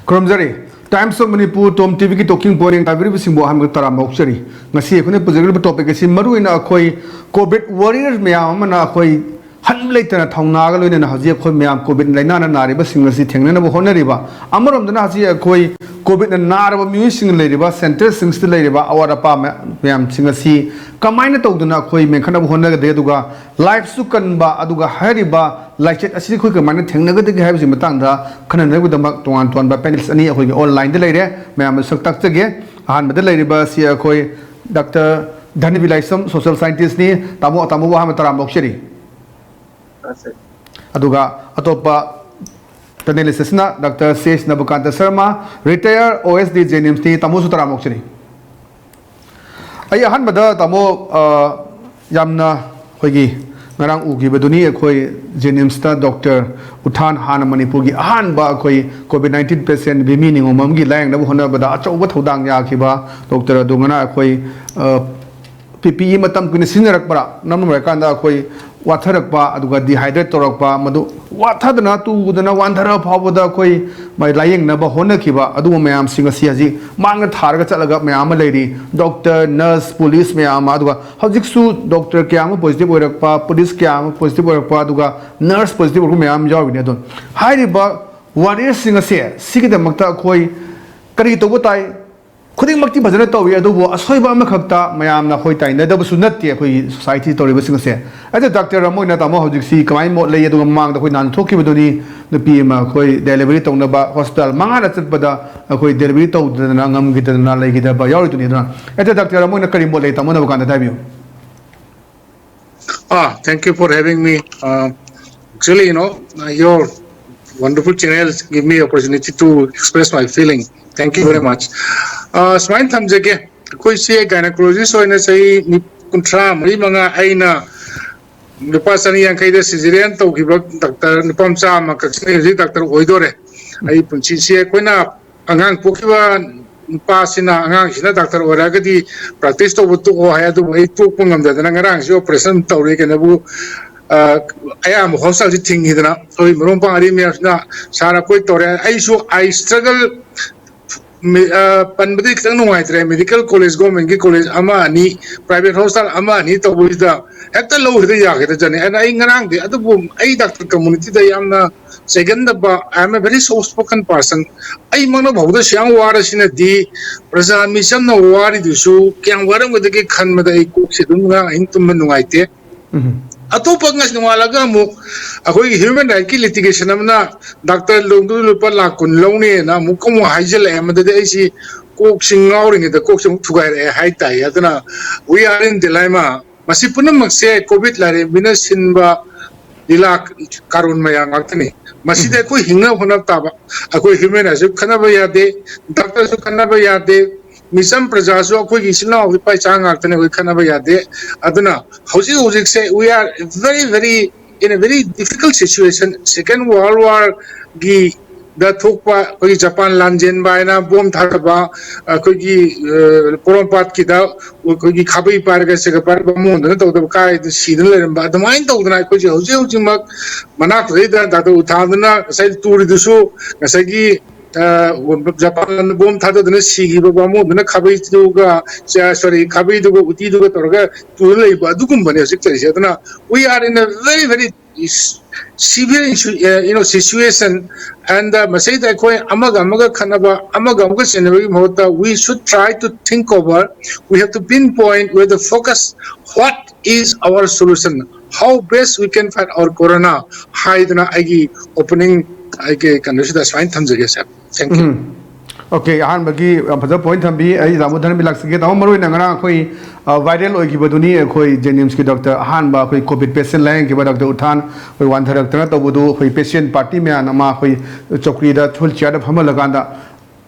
Kurumjari, Times of Manipur, Tom TV ki talking point, every single ham tara moksari. Ngasi ekune positive topic si maru ina khoi COVID warriors meyam na khoi han later na thongna ga loina na haji khoi meyam COVID laina na nari ba singasi thengna na hona riba. Amarom dana haji khoi COVID na nar ba mu sing le riba center sings le riba awara pa meyam singasi kamaina tawduna khoi menkhana hona ga de duga life su kan ba aduga hariba लाइचेट असी कोई कमाने थेंगना गदे के हाइबसि मतंगदा खनन गुदमक तोंगान तोन बा panels अनि अखोइ online दे लेरे ma'am सक तक जगे हान बदे लेरिबा सि अखोइ डॉक्टर धनी विलायसम सोशल साइंटिस्ट नि तामो तामो वा हम तराम बॉक्सरी अदुगा अतोपा पैनलिस्ट ना डॉक्टर शेष नबकांत शर्मा रिटायर ओएसडी जेनिम्स नि तामो सु तराम बॉक्सरी अय हान बदा तामो यामना खोइगी ngarang ugi beduni akhoi jenimsta doctor uthan han manipur gi ahan ba akhoi covid 19 patient bimi ningomam gi lang na hona bada achauba thodang ya khiba doctor adungana akhoi PPE matam kun sinarak para namra kanda akhoi watharakpa aduga dehydrate torakpa madu wathadna tu udana wandhara phawada akhoi mai layeng na ba hona khiba adu mayam singa si haji manga tharga chalaga mayam leiri doctor nurse police mayam aduga hojik su doctor kyam positive oirakpa police kyam positive oirakpa aduga nurse positive oirakpa mayam jawini adon hairiba warrior singa se sigidamakta akhoi kari tobo tai खुदिंगमक्ति फजन तौई अदुबो असोइबा अमखक्ता मयामना खोइ ताइनदबसु नत्ते खोइ society तौरिबा सिंगसे अदे doctor अमोइना तामो हौजिक्सी कमाइ mode लेय अदुगा मांगदा खोइ नान थोकिबदुनी नुपी मा खोइ delivery तौनबा hospital मांगा चतपदा खोइ डिलीवरी तौदना ngamgidana लेगिदबा याउरिदुनी दना अदे डॉक्टर अमोइना करि मोड लेय तामो नबकांदा दाबियो Thank you for having me. Actually, your wonderful channels give me opportunity to express my feeling. Thank you very much. Smain thamjage koi se gynecologist hoina sai ni kuntra mari manga aina nupasani yang kai da cesarean to giba doctor nupam cha ma ka ji doctor oidore ai punchi se koina angang pokiba pasina angang sina doctor oragadi practice to butu o haya du ai to pungam da na ngarang si operation tawre ke na bu ayam hospital ji thingi dana oi morom pang ari me na sara koi tore ai su I struggle panbadi kitang nungai medical college government ki college ama ani private hospital ama ani to buida hekta lo hide ya ke jani and ai ngarang de adu ai doctor community da yamna second ba I am a very soft spoken person ai mangna bhauda syang wara sina di praja mission na wari du su kyang waram ga de khan ma dai ko se dum nga in tum nungai te atopa ngas nuwalaga mu akoi human right ki litigation amna doctor longdu lupa lakun longni na mu komo haijel amada de si kok singauring de kok sing thugai re hai tai adana we are in dilemma masi punam makse covid lare bina sinba dilak karun maya ngakni masi de koi hinga hona taba akoi human right khana ba yade doctor su khana ba yade Misam Prajaso, Kuisina, we pay Chang Artane, we can never yade. Aduna, Hosi say we are very in a very difficult situation. Second World War Gi the Tukpa, Japan Lanjen Baina, Bomb Takaba, Kugi Porompat Kida, Kugi Kabi Paraga Segaparamun, the Kai, the Sidle, but the mind of the night, Hosi Manak Reda, that Utadana, said to Ridusu, Nasagi. Japan bomb thado dana sigi ba mo dana khabai duga sorry khabai duga uti duga torga tulai ba dugum bane sikta dana we are in a very severe situation and masai da koi amaga khanaba amaga senari mota we should try to think over we have to pinpoint where the focus what is our solution how best we can fight our corona high dana agi opening I can use that fine thumbs again, sir. Thank you. Okay, I'm bagi pada point thambi ai damodan bilak sige tamo maroi nangara koi viral oi ki baduni koi Jenims ki doctor han ba koi covid patient lang ki ba doctor uthan koi wan tharak tana to budu koi patient party me anama koi chokri da thul chair da phama laganda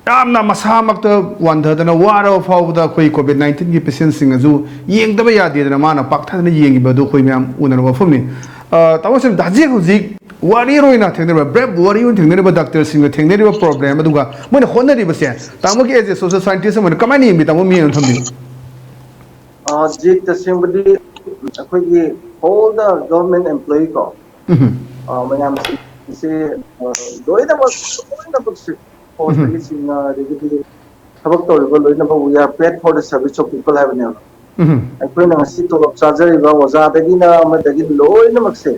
yamna masa makta wan thadana waro faw da koi covid 19 ki patient sing aju yeng da ba ya de na mana pak thadana yeng gi badu koi myam unar ba phumni tamo sem daji huji warrior ina thengner brave warrior thengner ba doctor sing thengner ba problem aduga moi honari ba se tamo ki as a social scientist mo kamani mi tamo mi an thambi ji tasembadi akhoi ye all the government employee ko mayam se doida ba post सिंगा regular थबक तौरिबा लोइनबा we are paid for the service of people हैबने अखोइना ngasi तोलब चाजरिबा ओजादगिना अमदगी लोइनमक्से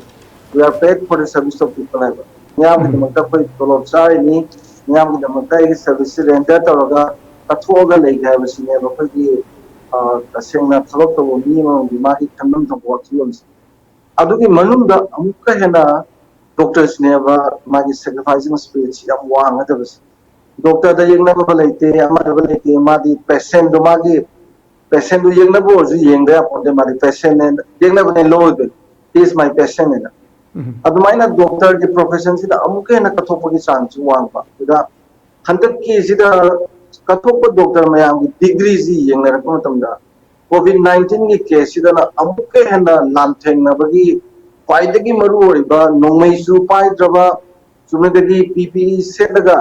we are paid for the service of people हैबा न्याम दमकता कोई तोलब चारिनी न्याम दमकता ए सर्विस रेंडर तौरगा कथोगा लेगा हैबसिने बखगी तसेंगना थबक तौ मी मागी खनम थबक वाखियोमस अदुगी मनुंदा अमुका हेना डॉक्टर्स ने मागी सैक्रिफाइसिंग स्पिरिट याम वांगदबस डॉक्टर दा येंगनबा लेते अमदबा लेते मादी पेशेंट दो मागी पेशेंट दो येंगनबो जो येंगदे अपोंदे मादी पेशेंट ने येंगनबा ने लोद ही इज माय पेशेंट ने अदुमाइना डॉक्टर के प्रोफेशन सिदा अमुके हेना कथोपगी चांस वांगबा दुदा हंतक की सिदा कथोप डॉक्टर मयाम की डिग्री जी येंगनरको मतमदा कोविड-19 की केस सिदा अमुके हेना लांथेंगनबगी पाइदगी मरु ओरिबा नोंमैसु पाइद्रबा सुमदगी पीपीई सेटगा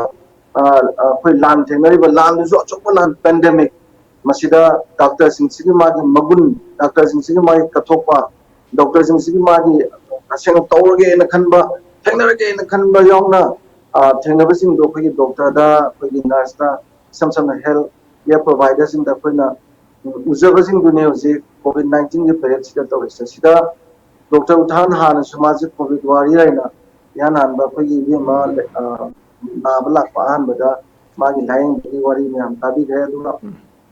कोई लान थेंगरिबा लान जो अचोप लान पेंडेमिक मसिदा डॉक्टर सिंसिगी मागी मगुन डॉक्टर सिंसिगी मागी कथोपा डॉक्टर सिंसिगी मागी असेंग तौरगे न खनबा थेंगनरगे न खनबा यावना थेंगनबसिंग दो कोई डॉक्टर दा कोई नर्स दा सम हेल्थ केयर प्रोवाइडर्स इन दा कोइना उजबसिंग दुने होजे कोविड-19 के पीरियड सिदा तौरिसा सिदा डॉक्टर उठान हान समाज कोविड वारियरना यान हानबा कोई इबेमा नाबला पान बदा मागी लाइन बदी वारी में हम ताबी गए दुना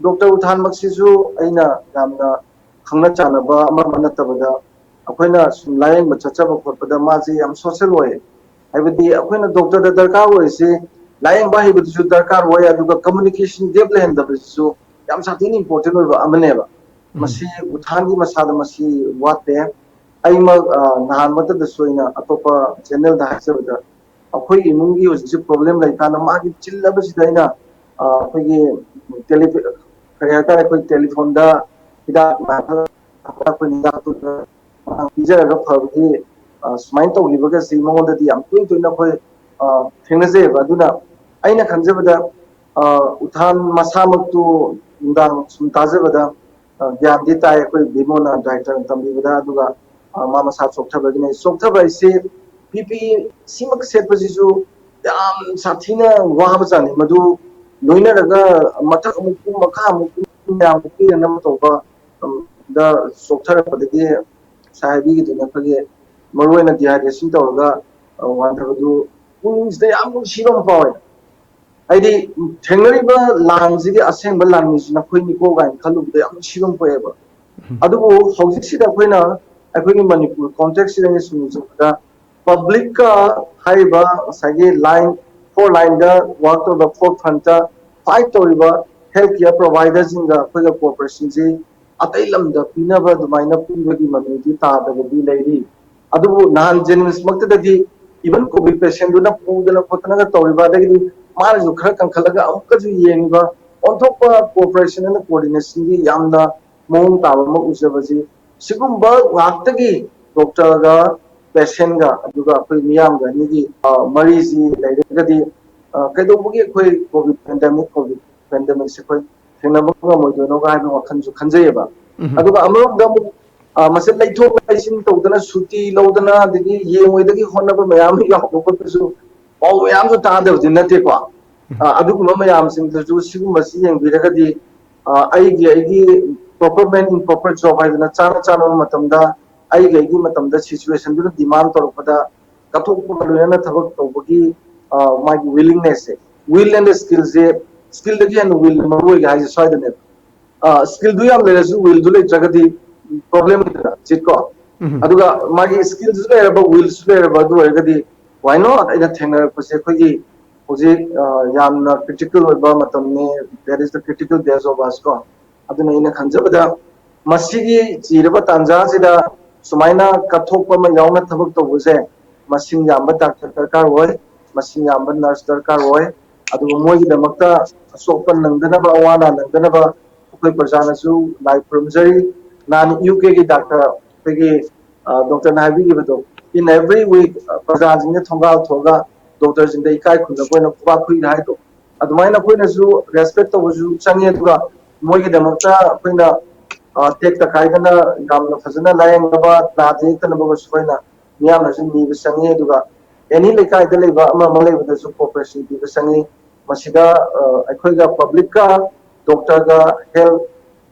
डॉक्टर उठान मक्सिसु अइना यामना खंगना चानबा अमर मनतबदा अखोइना लाइन बचचबा खोटबदा माजी हम सोशल होय हाइबदी अखोइना डॉक्टर दा दरकार होइसे लाइन बा हिबदिसु दरकार होय अदुगा कम्युनिकेशन डेवलप हैंदबदिसु याम साथीन इंपोर्टेंट होय अमनेबा मसी उठान की मसाद मसी वाते अइमा नहान मतद सोइना अतोपा चैनल दा हाइसबदा अखोई इमुंगी उसी प्रॉब्लम लाइकाना मागी चिल्लबसिदैना अखोई कोई टेलीफोन दा हिदा कोई निदा तो पिजरगा फबगी सुमाइन तौलिबगा सि मंगोददी याम तुइना कोई थेंगनजे बदुना अइना खंजबदा उठान मसामक्तु इंदांग सुम ताजबदा ज्ञान दी ताय कोई बिमोना डायरेक्टर तंबीबदा अदुगा मा मसा सोक्थबगिने सोक्थबा इसे पीपी सिमक सेटपजिसु याम साथीना वाबजानि मधु लोइनरगा मथक मुकु मखा मुकु याम मुकु नम तोबा दा सोक्थरपदगी साहिबी की दुना फगे मरोइना डिहाइड्रेशन तौरगा वांथबदु पुंस दे याम सिबम पावे आइदी थेंगरिबा लांजिगे असेंबा लांमिसना खोइनिको गाइन खलुबदे याम सिबम पोएबा अदुबो हौजिसिदा खोइना अखोइनि मणिपुर कॉन्टेक्स्ट सिदा सुनुजुदा पब्लिक का हाइबा सागे लाइन फोर लाइन दा work to the forefront fight तोरिबा हेल्थ केयर प्रोवाइडर्स इन दा कोई कोऑपरेशन जी अतै लमदा पिनबा दुमाइना पुबगी ममिदी तादबदी लेरी अदुबो नान जेनिम्स मक्तदगी इवन कोविड पेशेंट दुना पुदना खोतना तोरिबा दगी मार जो खर कंखलगा अमुकजु येंगबा ऑनथोपा कोऑपरेशन एंड कोऑर्डिनेशन की यामदा मोंग ताबम उजबजी सिगुंबा वाक्तगी डॉक्टर गा पेशेंट गा अदुगा कोई मियाम गा निगी मरीजी लेरगदी कदोबगी कोई कोविड पेंडेमिक से कोई थेनबगा मोइदोनो गा हाइबो वखनजु खंजयबा अदुगा अमरोदा मसे लैथोक लाइसिन तौदना सुटी लौदना दगी येंगोइदगी होनबा मयाम यावबकसु पाउ मयाम जो तादबदि नतेको अदुगुमा मयाम सिंगजु सिगुमसी येंबिरगदी आइगी proper man in proper job हाइदना चाना मतमदा आइगी मतमदा सिचुएशन दुना डिमांड तोरपदा कथोक लोयना थबक तौबगी मागी विलिंगनेस से विल एंड स्किल दगी एंड विल मरोय हाइ साइदने स्किल दु याम लेरसु विल दु लेत्रगदी प्रॉब्लम इतना चिको अदुगा मागी स्किल दु लेरबा विल सु लेरबा दु ओरगदी व्हाई नॉट इन थेंगर पसे खोगी होजे यामना क्रिटिकल होबा मतमने there is the critical days of us को अदुना इन खंजबदा मसिगी चिरबा तांजा सिदा सुमाइना कथोप म यावना थबक तौबसे मसिंग याम डॉक्टर दरकार होय मसिंग याम नर्स दरकार होय अदु मोगी दमकता सोपन नंदनबा अवाना नंदनबा कोई प्रजानसु लाइफ प्रोमजरी नान यूके की डॉक्टर पेगी डॉक्टर नाबी की बतो इन एवरी वीक प्रजाजिंग थोंगाल थोगा डॉक्टर जिंग दे इकाई खुन कोइना खुबा खुइ हाय तो अदुमाइना कोइनासु रेस्पेक्ट तौबसु संगे दुगा मोगी दमकता कोइना टेक तकाइदना यामना फजना लायंगबा ताजेतनबा सुइना मियामना जिन नी संगे दुगा एनी लेकाइदा लेबा अमा मलेबदसु कोऑपरेशन की संगे मसिदा अखोइगा पब्लिक का डॉक्टर का हेल्थ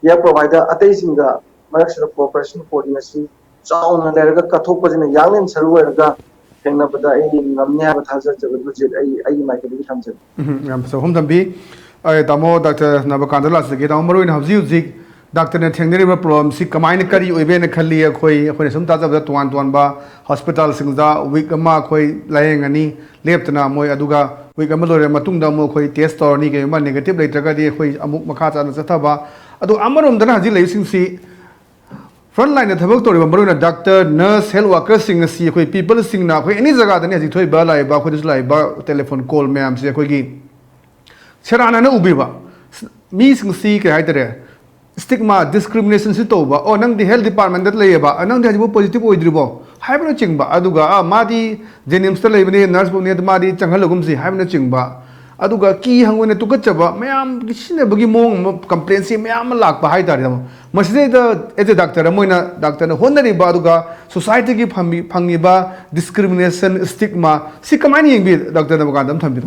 केयर प्रोवाइडर अतई सिंगा मरक्सदा कोऑपरेशन कोऑर्डिनेशन चाउना लेरगा कथोपजिना यांगन सरुवरगा थेंगनबदा आई ngamni haba thajajaba budget ai माइकेल थमजन yam so hom dambi tamo Dr. Nabakanta lasige tamo maroin hawji hawji Dr. ne thengneriba problem si kamaina kari oibe na khalli khoi sum ta jab tuan tuan ba hospital singda week ama khoi layengani leptana moi aduga week ama lore matungda mo khoi test tor ni ke ma negative leitraga di khoi amuk makha cha na chathaba adu amarom dana haji leising si front line the thabak tori maroina doctor nurse health workers sing si khoi people sing na khoi any jaga da ni haji thoi ba lai ba khoi lai ba telephone call me am si khoi gi serana na ubi ba mi sing si ke haidare stigma discrimination si to ba o nang di health department that lay ba nang di haji positive oidribo haibna chingba aduga madi jenims ta leibani nurse bu ne madi changhalugum si haibna chingba aduga ki hangone tukachaba mayam kisine bagi mong complaint si mayam lak ba haidar dam maside da as a doctor moina doctor na honari ba aduga society ki phangi ba discrimination stigma si kamani yengbi doctor na bagandam thambi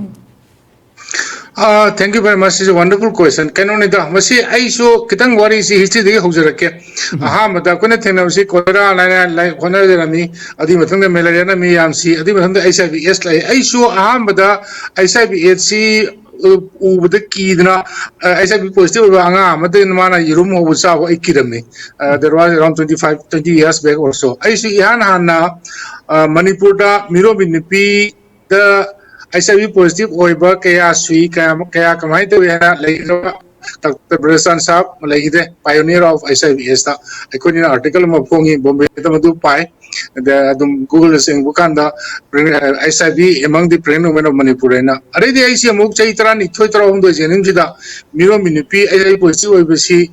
Thank you very much. It's a wonderful question. Can only the Masi I so Kitang Wari si history the Hoserake. Aha, but the Konatan si Kora like Honorani, Adimatanga Melariana Miamsi, Adimatanga ICBS like I so aha, but the ICBS with the key na ICB positive Anga, Matin Mana Yurum was our Ikidami. There was around 20 years back or so. I see Hana Manipurda, Miro Binipi, the ICB positive oiba kaya sui kaya kamai to ya like Dr. Brasan Saab like the pioneer of ICBS ta I in article mo pongi Bombay ta madu pai the Google sing bukanda ICB among the pregnant women of Manipur na are the ICB muk chaitra ni thoitra hom do jenim jida miro minipi ICB positive oiba si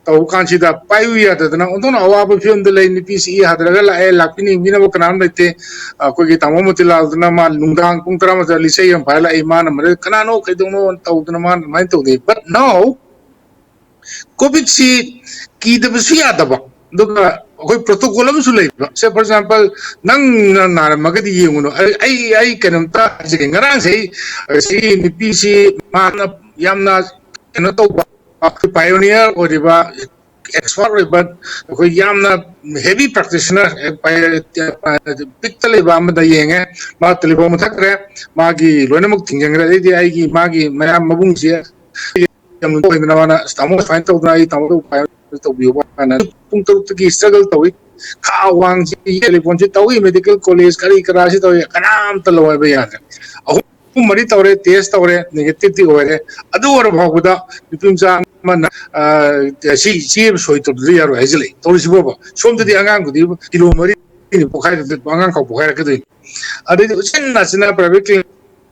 tau kansida paiu ya tadana ontona awaba film de lai nipi si hadraga la lakini mina bo kanan lete ko gi tamo mutila duna ma nungdang pung tara ma li sei am phala iman amre kanano kaidono tau duna man mai to de but now covid si ki de su ya daba duga koi protocol am su lai say for example nang na magadi yenguno ai kanam ta ji ngarang sei si nipi si mana yamna keno to pioneer or expert but yamna heavy practitioner pictale ba amda yenge ma telebo muthakre magi loinamuk thingengra di ai magi mayam mabung si yam to ina wana stamo find to dai tamo to bio na pung to ki struggle to kha wang si telephone si to medical college kari karasi to kanam to lo ba ya mari tawre test tawre negative ti ore adu or bhaguda nipimsa man si soi to ri yaro hejle to si boba som de angang gudi kilo mari ni pokhai de angang ka pokhai ka de adu sina private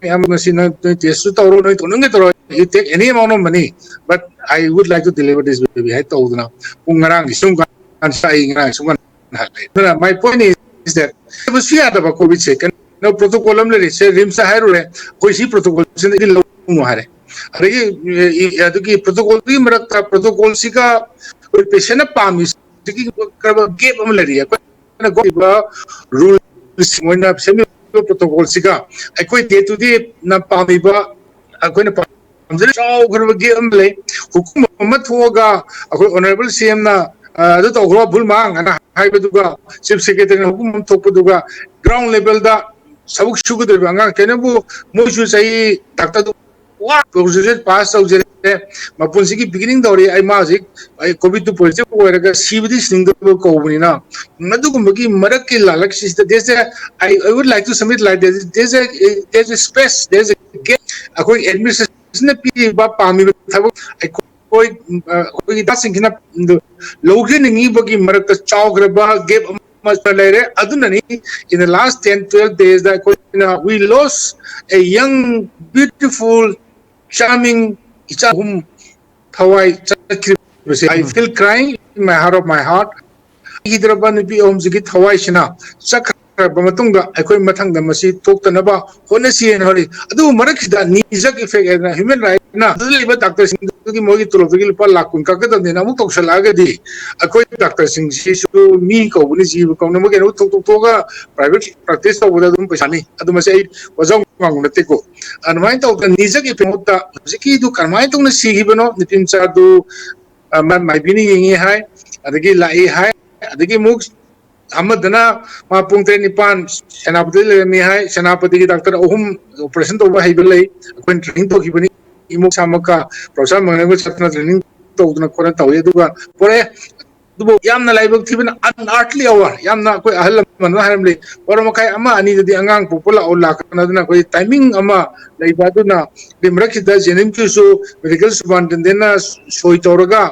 am sina test tawro no to nge to you take any amount of money but I would like to deliver this baby I told na ungarang sum kan sai ngai sum kan my point is that it was fear of COVID second no protocol am le se rimsa hairule koi si protocol se ni lo no hare are ye adu ki protocol ki marakta protocol si ka koi patient na pami ki karba gap am le ri ko na go ba rule moina semi protocol si ka ai koi day to day na pami ba koi na pamjale chau karba gap am le hukum ma thoga koi honorable CM na adu to gro bul mang na hai ba duga chief secretary na hukum thok duga ground level da sabuk shugu de banga kenebu moju sai doctor wa procedure pass out jere mapunsi ki beginning dori ai magic ai covid to positive horaga cbd sing ko bunina nadu gumki marak ki lalak is the there's a I would like to submit like there's a space there's a gap akoi administration pi ba pami thabu ai koi da singina logi ningi bagi marak ta chawgra ba gap in the last 10-12 days that we lost a young, beautiful, charming whom I feel crying in my heart of my heart. Hyderabad bi om zigi thawai shina मथंग थोक्तनबा होनसी Hari मरक्सीद नीजक effect human right doctor मोगी तुलबी लुपा लाख कुन कगदने अमुक तौसलगदी अखोई doctor मी कौबनी जीव कौन कौन थोक private practice तौबद पैसानी वजौ नतेको अदुमाइन तौद नीजक effect हजिकी कमाय तौना सीगिबनो नितिन चादू माइबीनी येंगे हाय अदगी लाई हाय अदगी मुक अमदना मा पुंग 9 सेनापति लेमी हाय सेनापति की डॉक्टर अहुम ऑपरेशन तौबा हाइबले अखोन ट्रेनिंग तौखिबनी इमुक सामका प्रोफेसर मंगनेबो छत्ना ट्रेनिंग तौदना कोना तौये दुगा पोरे दुबो यामना लाइबक थिबना अनआर्टली आवर यामना कोई अहल मन हारमले और मखाय अमा अनि दि अंगांग पोपोला ओ लाकनदना कोई टाइमिंग अमा लेबादुना बिमरखिदा जेनिम किसु मेडिकल सुबानदेना सोय तौरगा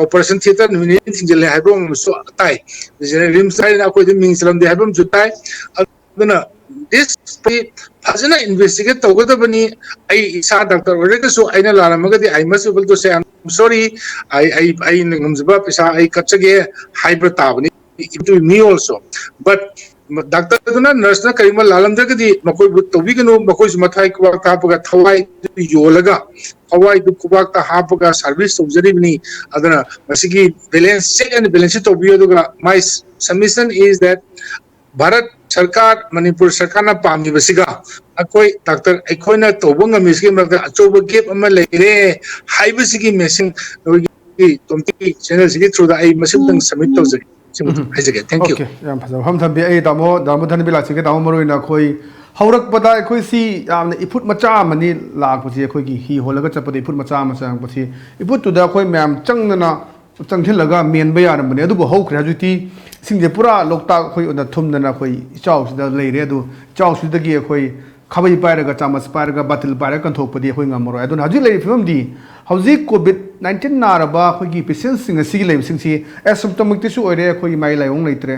ऑपरेशन थिएटर मिनि थिंजले हाइबो सो ताई जेने रिम्स साइना कोई मिंगसलम दे हाइबो जुताई अदुना this fazana investigate tawgadabani ai isa doctor oregso aina laramagadi I must able to say I'm sorry I ngamzaba pisa I kachage hyper tabani to me also but doctor duna nurse na karima lalamjagadi makoi tobiganu makoi mathai kwa tapaga thawai yolaga thawai du kubak ta hapaga service tawjaribni adana masigi balance check and balance tobiyoduga my submission is that Bharat सरकार मणिपुर सरकार ना पामी बसिगा अकोई doctor अखोइना तोबंग मिसके मरदा अचोब gap अमा लेरे हाइबसिगी मेसिंग की तोमती चैनल सिगी थ्रू द आई मसिम सबमिट तौजरी हाइजगे थैंक यू ओके याम फजा हम थबे ए दामो धन बिला सिगे दामो मरोइना खोई हौरक पदा खोई सी यामने इफुट मचा मनी लाक पसी खोई की ही होलगा चपदे इफुट मचा मचा पसी इफुट तुदा खोई मैम चंगना चंगथिलगा मेनबा यारमने अदुबो हौख्रे हजुती सिंजे पूरा लोकता खोई उना थुमदना खोई चाउसदा लेरे अदु चाउसुदगी खोई खबई पायरगा चामस पायरगा बातिल पायरगा कंथोकपदी खोई ngамरो अदुन हजु लेरि फिल्मदी हौजि कोविड 19 नारबा खोई पेशेंट सिंग सिगी लेब सिंगसी एसिम्प्टोमिक तिसु ओइरे खोई माइ लायोंग लेत्रे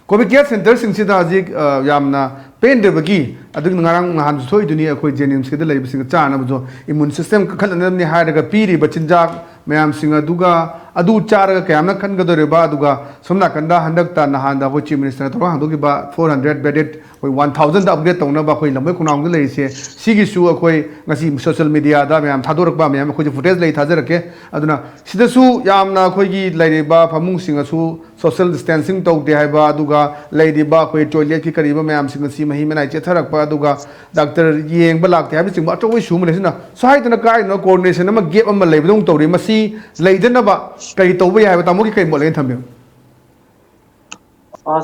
कोविड केयर सेंटर सिंगसिदा हजिक यामना पेंदेबगी अदुग ngarang nahan soi दुनी खोई जेनिम्स केदा लेब सिंग चानबजो इम्यून सिस्टम खलनमनि हायरगा पीरि बचिनजाक मैम सिंह अदुगा अदु चारगा कयामना खनगदोरेबा अदुगा सोमना कंदा हंदकता नहान दा चीफ मिनिस्टर तोरा हंदोगिबा 400 बेडेड कोई 1000 दा अपग्रेड तौनबा कोई लंबे खुनांग दे लेसे सिगिसु कोई ngasi सोशल मीडिया दा मैम थादोरकबा मैम कोई फुटेज ले थाजरके अदुना सिदसु यामना कोई लेरेबा फमुंग सिंगसु सोशल डिस्टेंसिंग तौदे हाइबा अदुगा लेरेबा कोई टॉयलेट की करीबा मैम सिंगसी मही मनाई चेथरकपा अदुगा डॉक्टर येंगबा लाक्ते हाबि सिंगबा अचोय सुमनेसना साइतना काय नो कोऑर्डिनेशन अमा गेप अमा लेबदों तौरे मसी लेदनबा कई तौबा याबा तामोगी कई मोलेन थम्यो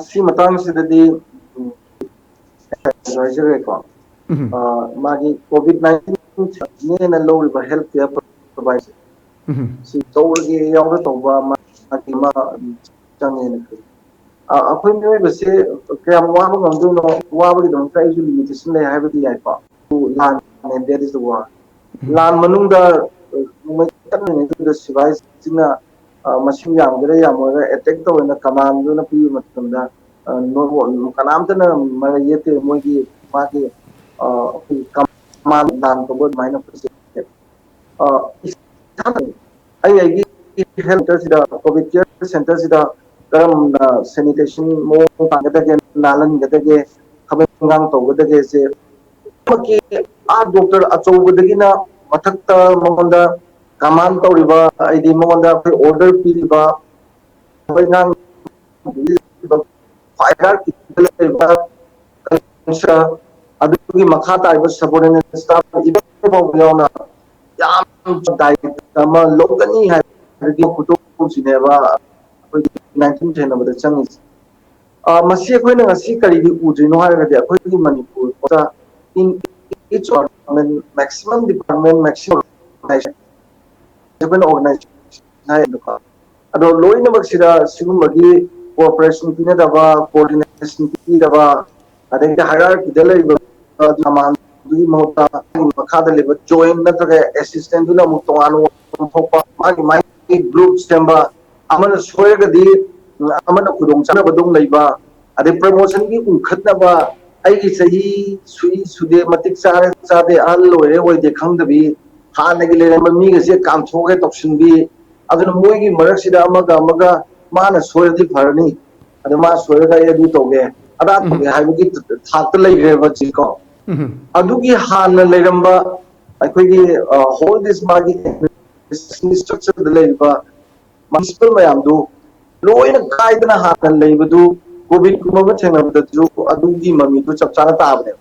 सी मतंग सिददी राइजरे को मागी कोविड 19 ने लो रिवर हेल्थ केयर प्रोवाइडर सी तौरगे यावदा तौबा मागी मा चंगे ने अखोई में बसे कयाम वाबा ngamduno वाबगी दम kai ju limitation le haibadi yai pa lan and that is the war lan manungda मैं तक नहीं तो सिवाय जिना मशीन यामगरे यामोरा अटैक तो ना कमांड ना पी मतलब दा नो कनाम तो ना मैं ये ते मोगी माके कमांड दान तो बहुत मायने पर इस आई हेल्थ सिदा कोविड केयर सेंटर सिदा करम सैनिटेशन मो पागदगे नालन गदगे खबे गांग तो गदगे से मकी आ डॉक्टर अचौबदगी ना मथक्ता मंगोंदा कमांड तौरिबा आईडी मंगोंदा ऑर्डर पीरिबा बयनांग फायर किलेबा कंशा अदुगी मखा ताइबा सबोर्डिनेट स्टाफ इबो यावना याम दायित्व तमा लोकनी हाइदि कुटु सिनेबा 19 जेनबदा चंगिस मसी अखोइना ngasi करिदि उजिनो हारगदि अखोइगी मणिपुर पता इन each maximum department maximum organization ado loina baksida sigumagi cooperation pina daba coordination pina daba adeng hierarchy dele saman dui mota makhada leba join natraga assistant duna mutongan thokpa magi group stemba amana soyagadi amana khudong chana badung leiba ade promotion gi unkhatna ba आई सही सुई सुदे मतिक सारे सादे आल लोरे होय दे खंगदबी हानगी ले mummy गसे काम थोगे तोक्सिनबी अदन मोयगी मरक सिदा अमगा माना सोयदि फरनी अद मा सोयगा यदि तोगे अदा तोगे हाइबगी थाक्ता लेग्रेबा जिको अदुगी हान लेरंबा अखोगी होल दिस मागी स्ट्रक्चर लेबा म्युनिसिपल मयामदु लोइना कायदना हान लेबदु कोविड कुमबा थेंगबदु अदुगी ममिदु चपचाना ताबने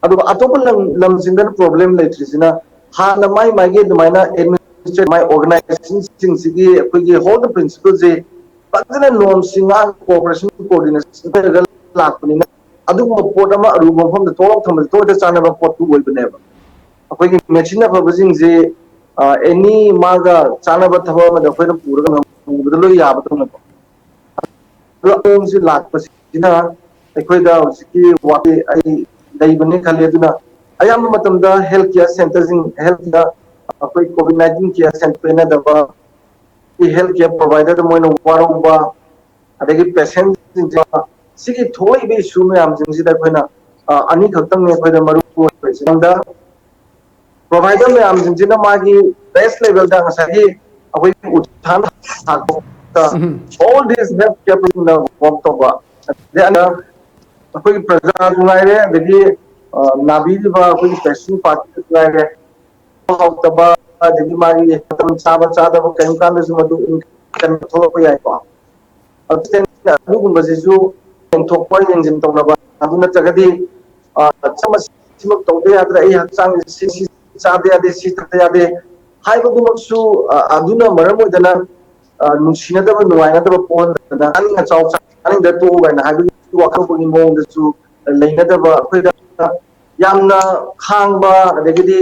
अदुगा अतोप लमसिंगन प्रॉब्लम लेट्रिसिना हान माई मागी दुमाइना एडमिनिस्ट्रेट माई ऑर्गेनाइजेशन सिंगसिगी अखोगी होल द प्रिंसिपल जे फजना नॉर्म सिंगा कोऑपरेशन कोऑर्डिनेशन पे लाखनिना अदुगुम पोर्ट अमा अरुब मफम द तोलक थम तोद चानबा पोर्ट तु ओइबनेबा अखोगी मेचिन फबजिंग जे एनी मागा चानबा थबा मा द खोइना पुरगा नबद लो याबदो न अदुम से लाखपसिना अखोइदा उसिकी वाके आई दैबने खलेदुना अयाम मतमदा हेल्थ केयर सेंटर्स हेल्थ दा अखोई कोविड-19 केयर सेंटर ने दबा हेल्थ केयर प्रोवाइडर मोइन वारोबा अदगी पेशेंट सिगी थोई बे इशू में हम जिंगसिदा खोइना अनी खतंग ने खोइदा मरु पेशेंट प्रोवाइडर में हम जिंगसिना मागी बेस्ट लेवल दा ngsahi अखोई उत्थान थाको all this health care na work to ba then अखोई प्रजा जुनाइरे अदगी नाबी बा अखोई पेशेंट पार्टी जुनाइरे तबा अदगी मागी तम चाबा चादा कहीं कान से मदु कन थोड़ा को याई को अब अदुगुंबसिसु थोकपा यंजिन तौनबा अदुना जगदी समस्या तौदे यादरा आई हक्सांग सी चादे यादे सी तक यादे हाइबदुमसु अदुना मरमोदना नुसिनदब नुवाइनदब पोंदना अनिंग चाव अनिंग द तो गाना हाइबदु वाखबगी मोंदसु लेनदब अखोइदा यामना खांगबा अदगिदी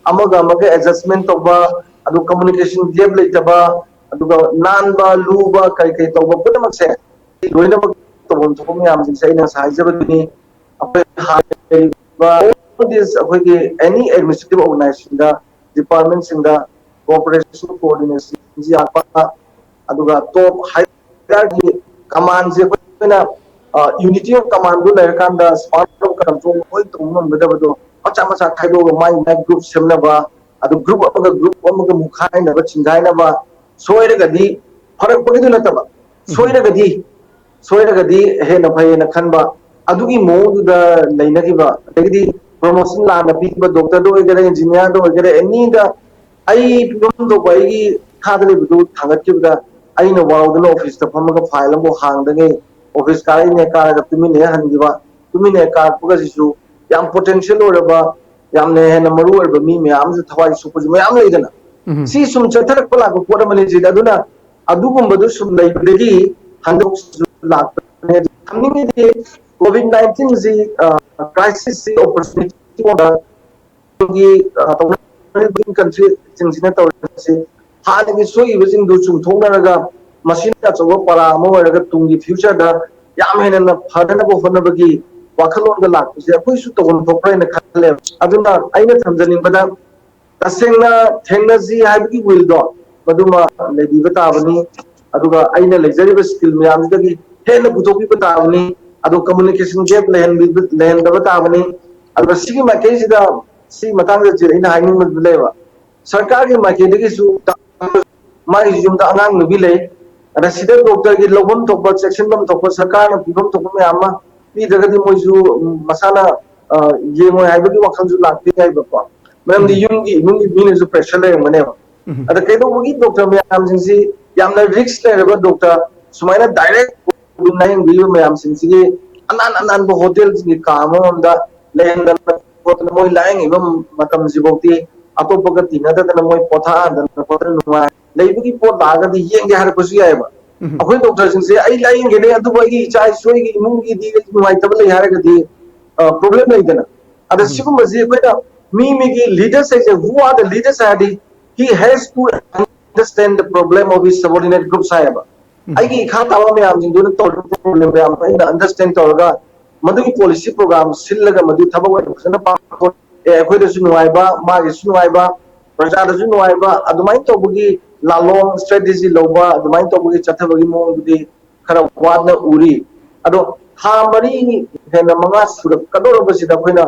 अमगा अमगा एडजस्टमेंट तौबा अदु कम्युनिकेशन गैप लेतबा अदुगा नानबा लूबा कई कई तौबा पुनमसे लोइनबक तौबम तौबम याम जिंसे इन साइजबदनी अखोइ हाइबा दिस अखोइगी एनी एडमिनिस्ट्रेटिव ऑर्गेनाइजेशन दा डिपार्टमेंट सिंदा कोऑपरेशन कोऑर्डिनेशन जी आपा अदुगा टॉप हाइरार्की कमांड जे कोइना यूनिटी ऑफ कमांड दो लेरकांदा स्पार्ट ऑफ कंट्रोल कोइ तुमम बदबदो अच्छा मचा खाइदो माइ ग्रुप सेमनबा अदु ग्रुप अमगा मुखाइनबा चिंगाइनबा सोइरगदी फरक पगिदु नतबा सोइरगदी हेन फयेन खनबा अदुगी मोदुदा लेनगिबा अदगी प्रमोशन लाना पीबा डॉक्टर दो वगैरह इंजीनियर दो वगैरह एनी दा आई पिबम दो बाइगी खादले बिदु थांगतकिबदा आइना वाउदना ऑफिस ता फमगा फाइल अमो हांगदगे ऑफिस काइने कारगा तुमिने हनगिबा तुमिने कारपुगसिसु याम पोटेंशियल ओरबा यामने हेन मरु ओरबा मी मयाम जु थवाई सुपुज मयाम लेदना सी सुम चथरक पला को पोर मने जिदा दुना अदुगुंबदु सुम लेबदगी हंदोक लाकने हमनी दे कोविड-19 जी क्राइसिस से अपॉर्चुनिटी ओदा की तौन कंट्री सिंजिना तौरसे हालगी सोइबसिंग दु चुंथोंनरगा मशीन अचौबा परा अमा ओरगा तुंगी फ्यूचर दा याम हेन फदनबो होनबगी वाखलोंदा लाकसे अखोइसु तौन थोप्रैना खले अदुना आइना थमजनिंबदा तसेंगना थेंगनाजी हाइबगी विल दो मदुमा लेबिबा ताबनी अदुगा आइना लेजरिबा स्किल मयामदगी हेन बुथोबिबा ताबनी अदु कम्युनिकेशन गैप लेहनदबा ताबनी अदुगा सिगी माइकेसिदा सी मतांगदा जिरैना हाइनिंग लेबा सरकार की माइकेदगिसु माइ जुमदा अंगांग नबी ले अदा सिदा डॉक्टर की लवम तोप सेक्शन बम तोप सरकार न पिबम तोप में आमा पी जगदी मोइजु मसाला ये मोय हाइबगी वखलजु लाक्ति हाइबको मैम दी यूंगी बिनजु प्रेशर ले मने अदा केदो बगी डॉक्टर में आम सिंसी यामना रिस्क ले रबा डॉक्टर सुमाइना डायरेक्ट कोविड-19 बियो में आम सिंसी अनान बो होटल की कामोंदा लेहंदन पोतन मोय लाइंग इबम मतम जिबोती अतोपगा तिनदन मोय पोथा दन पोतन नुमा लेबगी पोत लागदी येंगे हर कुछ यायबा अखोई डॉक्टर सिंसे आई लाइंगे ने अदुबगी चाय सोइगी इमुंगी दी नुमाय तबले हारगदी प्रॉब्लम लेदना अदा सिगुमजी कोइदा मी की लीडर्स है who are the leaders are the he has to understand the problem of his subordinate group सायबा आइगी खातावा में आम जिंदुन तो प्रॉब्लम पे आम अंडरस्टैंड तौरगा मदुगी पॉलिसी प्रोग्राम सिललगा मदु थबवा फसना पाखो ए अखोइदसु नुवाइबा मागिसु नुवाइबा प्रजादसु नुवाइबा अदुमाइन तौबगी लालोंग स्ट्रेटजी लौबा अदुमाइन तौबगी चथबगी मोंगदी खरा वादना उरी अदो हा मरी हेन मंगा सुर कदोरबसिदा खोइना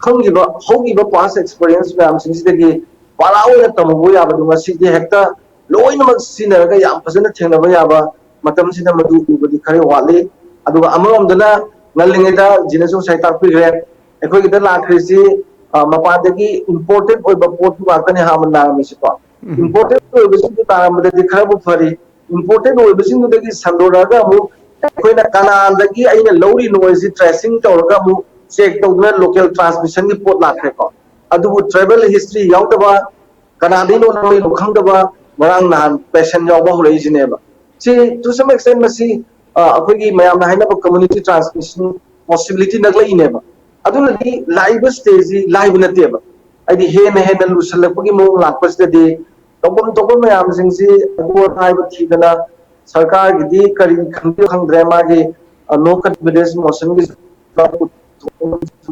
खंगिबा होगिबा पास एक्सपीरियंस में आम सिंसिदगी पालाओना तमबो याबदुगा सिदे हेक्ता लोइनमक सिनरगा याम फसना थेंगनबा याबा मतम सिना मदु उबदी खरे वाले अदुगा अमरमदना ngalingida jinasu sai takpigre ekhoi gida lakhri mapandagi imported oiba pot ngakani hamna misiko imported oibasin taramdagi kharabu fari imported oibasin dagi sandoraga mu ekhoi kanadagi aina lori noise tracing tawraga mu check tawna local transmission gi pot lakhre ko adu travel history yaudaba kanadino lori khangdaba marang nahan patient yawba hulai jineba si to some extent masi akhoi mayam na haina community transmission possibility nagla ineba adunadi live stage live nateba adi hena lusalapagi mo lakpasdadi tobom mayam singsi adu live thidana sarkar gidi kari khangdi khangdre magi no confidence motion gi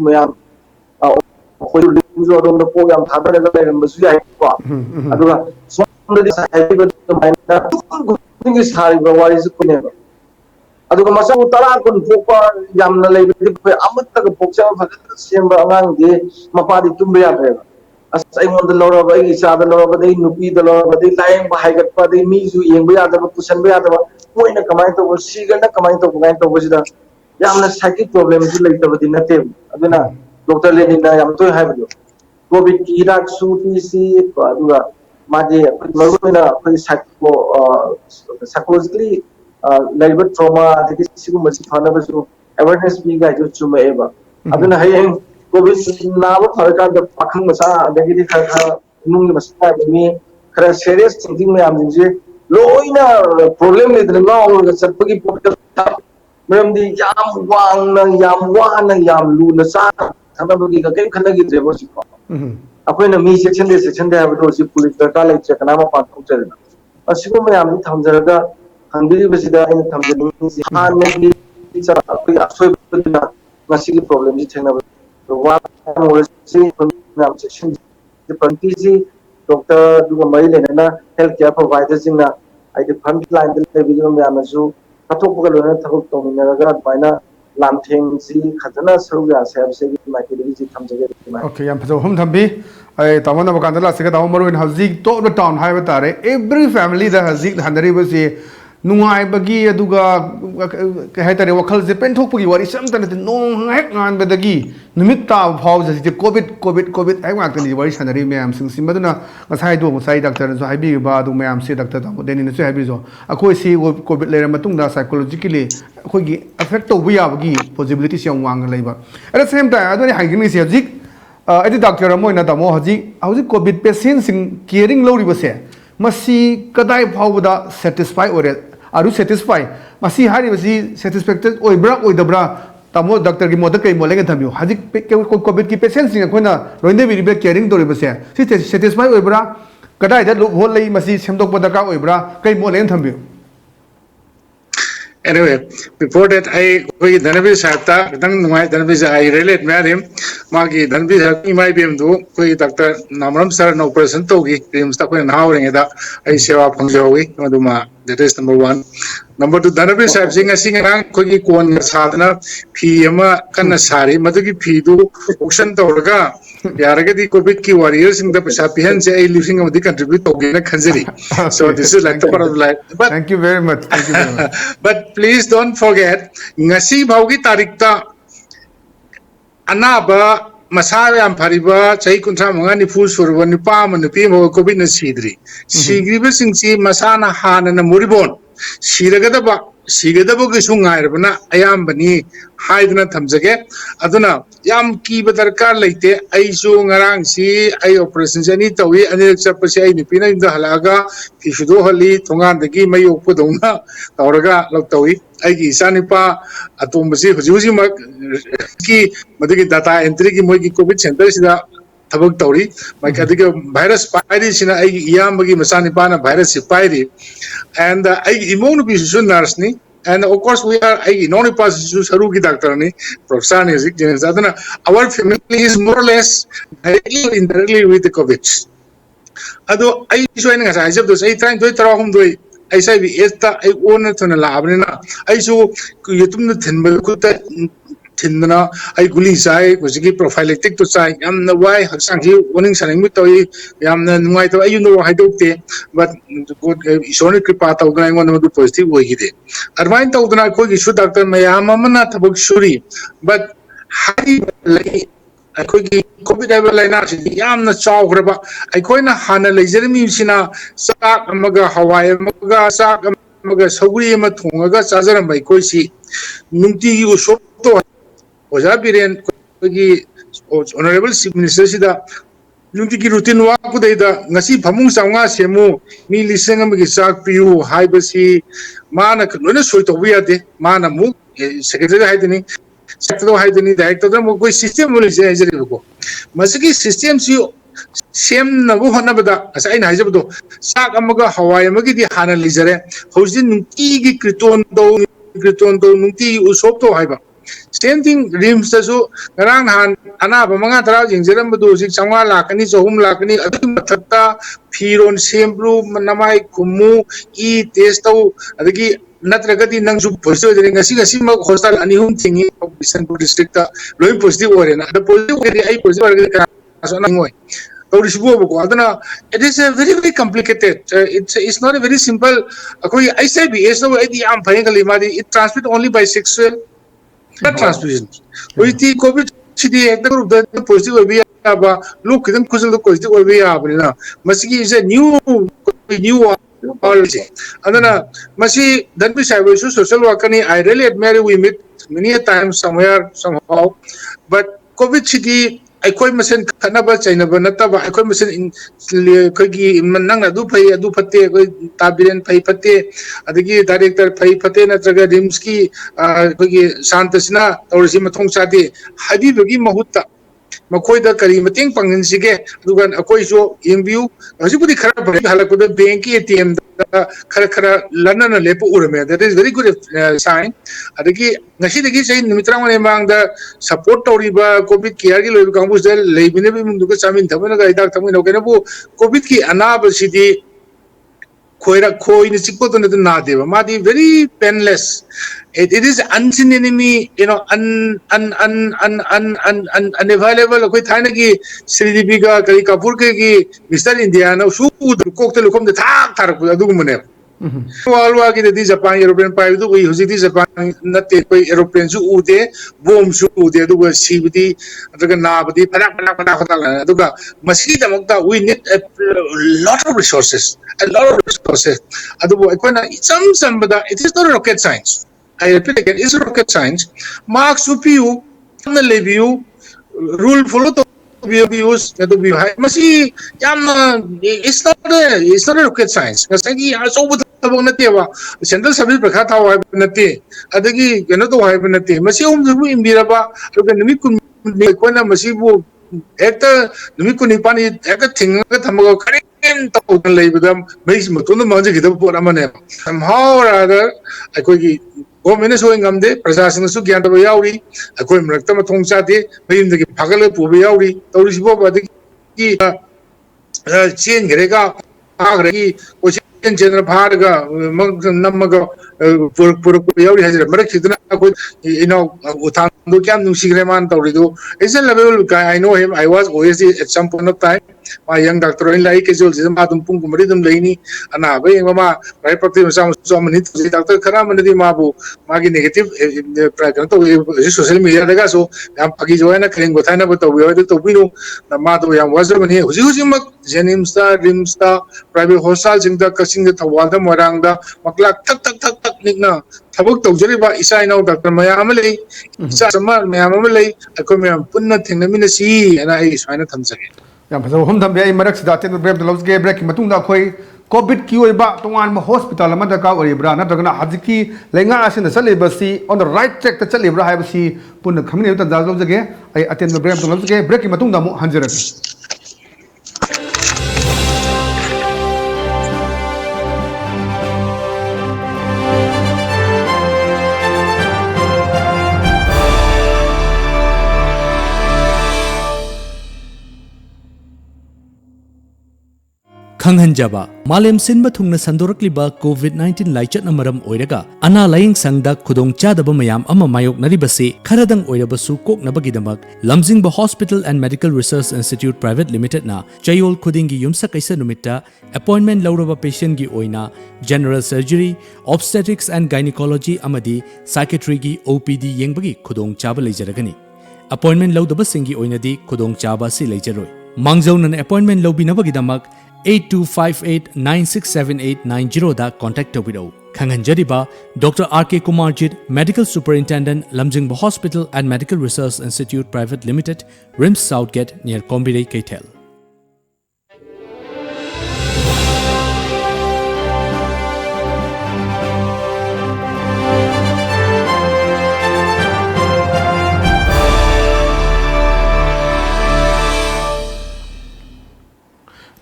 mayam khoi lujo dom no program thadara ga leram basu yai ko aduga somdadi sai ba maina ngi sari ba wari su kuneba aduga masa utara kun fopa yamna lebi pe amatta ga pokcha phagata semba angang de mapadi tumbe yadre as ai mon de lora ba gi sa de lora ba de nupi de lora ba de laing ba haigat pa de mi ju yeng ba yadaba pusan ba yadaba moina kamai to siga na kamai to ngai to bojida yamna psychic problem ju leita ba din nate aduna doctor le na yam to hai ba covid ki rak su pc aduga mage maruna psychologically labor trauma the sigum masi thana basu awareness bi ga ju chuma eba aduna hayeng covid na ba farka da pakhang masa adagi di kha nung ni masa ni khara serious thinking me am je loina problem ni dna ngong ga satpagi portal meram di yam wang na yam wa na yam lu na sa thana bagi ga kai khana gi trebo si ko akoina mi section de ha do si police ka lai check na ma pa thok chena asigo me am thamjaraga hangiri basida ina thamjani si han ne sa apri asoi butna ngasi problem ji thena wa mo si nam section the panti doctor du mai le na health care provider sing na ai the front line de video me amazu athok ga lona thok to mina ga baina lam theng si khadana saru ya se se ma ke ji thamjage okay yam phajo hum thambi ai tamona bakanda la se ga tamu maru in hazik to the town hai batare every family da hazik handari basi nungai bagi aduga kai tare wakhal je pen thok pagi wari sam tan nong hek ngan bedagi numit ta phau je covid ai wak tani wari sanari me am sing sim baduna ngasai do ngasai doctor so haibi ba du me am se doctor ta deni ne so haibi so akoi si covid le matung da psychologically akoi gi affect to bu ya bagi possibility siang wang leiba at the same time adoni hanging si hajik adi doctor mo na tamo hajik covid patient sing caring lori base masi kadai phawda satisfy ore aru satisfy masi hari basi satisfactory oibra oidabra tamo doctor ki moda kai molenga thamyo hajik covid ki patient sing koina roinde bi be caring dori base si satisfy oibra kadai da hol lei masi semdok podaka oibra kai molenga thamyo Anyway, before that, we Dhanvi Sahata, Dhanvi I relate with him. Magi Dhanvi Sahati might be do, we Dr. Namram Sir, no person Togi, him stuck in howling it up. I show up from Joey, Maduma, that is number one. Number two, Dhanvi Sahab sing around Kogi Kwan Sadhana, Pima, Kanasari, Maduki Pidu, Ocean Torga, Yaragati Kobiki warriors in the Sapiens, a living of the contribute to Kanzeri. So this is like the part of life. But thank you very much. but please don't forget, ngasi baugi tarikta anaba masaya am pariba chai kuntra mangani full surwa nipa manupi mo covid na sidri sigriba singsi masana hana na muribon siragadaba sigadaba gisu ngairabana ayambani haidna thamjage aduna yam ki badarkar leite aisu ngarang si ai operation jani tawi ani chapasi ai nipina inda halaga kisudo hali thongan dagi mayo podona tawraga loktawi ai gi sanipa atombasi huji mak ki madagi data entry ki moi ki covid center sida thabak tawri mai kadigi virus pairi sina ai iyambagi masanipa na virus pairi and ai imonu bi su nurse ni and of course we are non pass sarugi doctor ni professor ni adana our family is more or less directly or indirectly with the covid ado ai so ni nga sa jab do sai trying to tara hum doi ai sai bi esta ai ona thona la abne na ai so youtube na thenba ku ta थिंदना आई गुली चाय कुछ prophylactic तो चाय यामना Y हक्सांगी वनिंग सनिंग तोई यामना नुंगाई तो I know हाइदोक्ते but ईश्वर कृपा तौदना इंगोन मदु positive ओइगिदे Irvine तौदना कोई issue doctor मयाम Amna थबक Shuri but high लई अखोगी कोविड हाइब लाइना यामना चावग्रबा अखोइना हाना लेजरमीसिना चाक अमगा हवाई अमगा चाक अमगा सौगरी अमा थोंगगा चाजरम अखोइसी नुंगतिगी उसोतो ओजा बिरेन कोगी ऑनरेबल चीफ मिनिस्टर सिदा नुंगतिगी routine वाकुदैदा ngasi phamung chawnga semu mi liseng amagi chak piu haibasi mana loina soi to yade mana mu secretary haidini secretary haidini director da mo koi system mo lise ajari ko masigi system si sem na bu hona bada asa ina haijabdo sak amaga hawai amagi di hana lijare hojin nunti gi kriton do nunti usop to haiba same thing rims so ngarang han ana ba manga tara jingjeram bu sik changwa lakani johum lakani adu mathakta phiron sembru namai kumu e test to adagi natragati nang su positive de ngasi ma hostel ani hum thingi bisanpur district ta loi positive ore na the positive ore ai positive ore ka so na ngoi to risbu ko adana it is a very complicated it's not a very simple koi aisa bhi eso ai am bhayi ma it transmit only by sexual blood transfusion with the covid city ekta group da positive obi aba look kidan kuzul positive obi aba na masigi is a new policy adana masi that be cyber social worker ni I really admire we meet many a times somewhere somehow but covid city अखोई मसेन खनबा चाइनबा नतबा अखोई मसेन खगी नंग अदु फते अखोई ताबिरेन फई फते अदगी director Fai फते नत्रगा RIMS की खगी शांतसिना तौरसि मथोंग चादे हाबिबगी महुत्ता मखोइदा करी मतेंग पांगनसिगे दुगन अखोई जो यंगबियु हजिबुदी खरा भरि हलकदा बैंक की एटीएम खरा लनना लेपो उरमे that is very good sign अदगी ngasi sei nimitrang ne mang da support toriba covid care gi loib kampus del leibine bi mundu ka chamin thamana ga idak thamin no bu covid ki anab sidi khoi ni sikko to na deba ma di very painless it is unseen enemy you know unavailable koi thaina ki sridibi ga kari kapur ke gi Mr. India na su kokte lukom de thak tharak adu mane walwa ki di Japan European pai du wi hoji di Japan natte koi aeroplane su ude bomb su ude du ga sibdi adaga nabdi pada aduga masi damakta we need a lot of resources adu ekona some bada it is not rocket science I repeat again it's rocket science marks upiu na leviu rule follow to views to be high masi yamna it's not a rocket science kasagi so tabang nate wa central service prakha thaw hai nate adagi keno to hai nate masi hum ju imbira ba aduga nimi kun koina masi bu ekta nimi kun pani ekta thinga thamaga karen to leibada mais mutun manje gida por amane somehow rather akoi gi government so ngamde prashasan su gyan to yauri akoi mrakta ma thong cha de mayim de phagale pu be yauri tawri sibo ba de ki chen grega agregi general bharga namaga pur yauri hajra marak chidna ko uthan do kyam nusigre man tawrido is a level guy I know him I was OSD at some point of time my young doctor in like casual ma dum pung kumari dum leini ana ba mama right practice so many doctor khara man di ma bu magi negative prakan to social media daga so am pagi jo na kring gothana ba to to binu ma do yam was mani huji mak jenims ta rims ta private hospital jing da kasing da thawal da morang da maklak tak nikna thabuk tawjari ba isa ina doctor maya amalei isa sama maya amalei ako maya punna thingnamina si ana ai swaina thamjage yam phaso hum tham ai marak sida ten brem lose ge break matung da khoi covid ki oi ba tongan ma hospital ma da ka ori bra na dagna hajiki lenga asin da chale ba si on the right track ta chale bra hai ba si punna khamne ta da lose ge ai aten brem lose ge break ki matung da mu hanjara खंगहंजबा मालेम सिनबा थुंगना संदोरकलिबा कोविड-19 लाइचटना मरम ओइरगा अना लाइंग संगदा खुदोंग चादबा मयाम अमा मायोकनरिबसे खरदंग ओइरबसु कोकनबगिदमक Lamjingba hospital and medical research institute private limited ना चयोल खुदिंगी युमसा कैसा नुमित्ता अपॉइंटमेंट लौरबा पेशेंट की ओइना general surgery obstetrics and gynaecology अमदी साइकेट्री की ओपीडी येंबगी खुदोंग चाबा लेजरगनी अपॉइंटमेंट लौदबसिंगी ओइनदी खुदोंग चाबा सि लेजरोय मांगजौनन अपॉइंटमेंट लौबिनबगिदमक 8258967890 दा कांटेक्ट तौबिरौ खंगंजरिबा doctor R K. Kumarjit medical superintendent Lamjingba hospital and medical research institute private limited RIMS south gate near Kombirei Keithel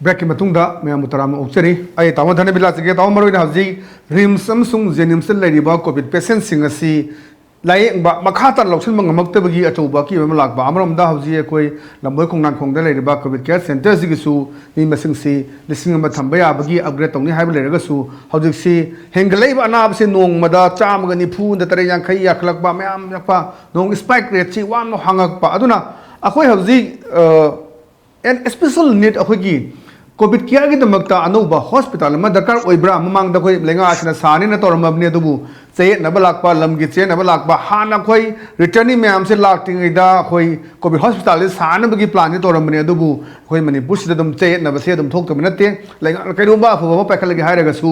ब्रेक की मतुंगदा मैं मुतराम उचरी आई तामो धने बिला चगे तामो मरोइना हजी रिम्स अमसुंग जेनिम्स लेरिबा कोविड पेशेंट सिंग असि लाइंग बा मखाता लौसन मंगमक्तबगी अचौबा की बम लाकबा अमरमदा हजी कोई लंबोय खोंगनान खोंगदा लेरिबा कोविड केयर सेंटर सिगिसु नि मसिंग सि लिसिंग अमा थंबा याबगी अपग्रेड तौनी हाइब लेरगसु हौजिक सि हेंगलेबा अनाब से नोंगमदा चामगा निफु द तरे यांखै याखलकबा मयाम yakpa नोंग स्पाइक रेट सि वाम नो हांगकपा अदुना अखोय हजी एन स्पेशल नीड अखोगी कोविड केयर की दमकता अनौबा हॉस्पिटल में दरकार ओइब्रा ममांग दखोय लेंगा आसना साने न तोरमबने दुबु चेय नब लाकपा लमगी चे नब लाकपा हाना खोय रिटर्निंग मैम से लाक्टिंगदा खोय कोविड हॉस्पिटल सानबगी प्लान तोरमबने दुबु खोय मणिपुर से दम चेय नब से दम थोक तमनते लेंगा कैरुबा फुबा पैखलगे हायरगसु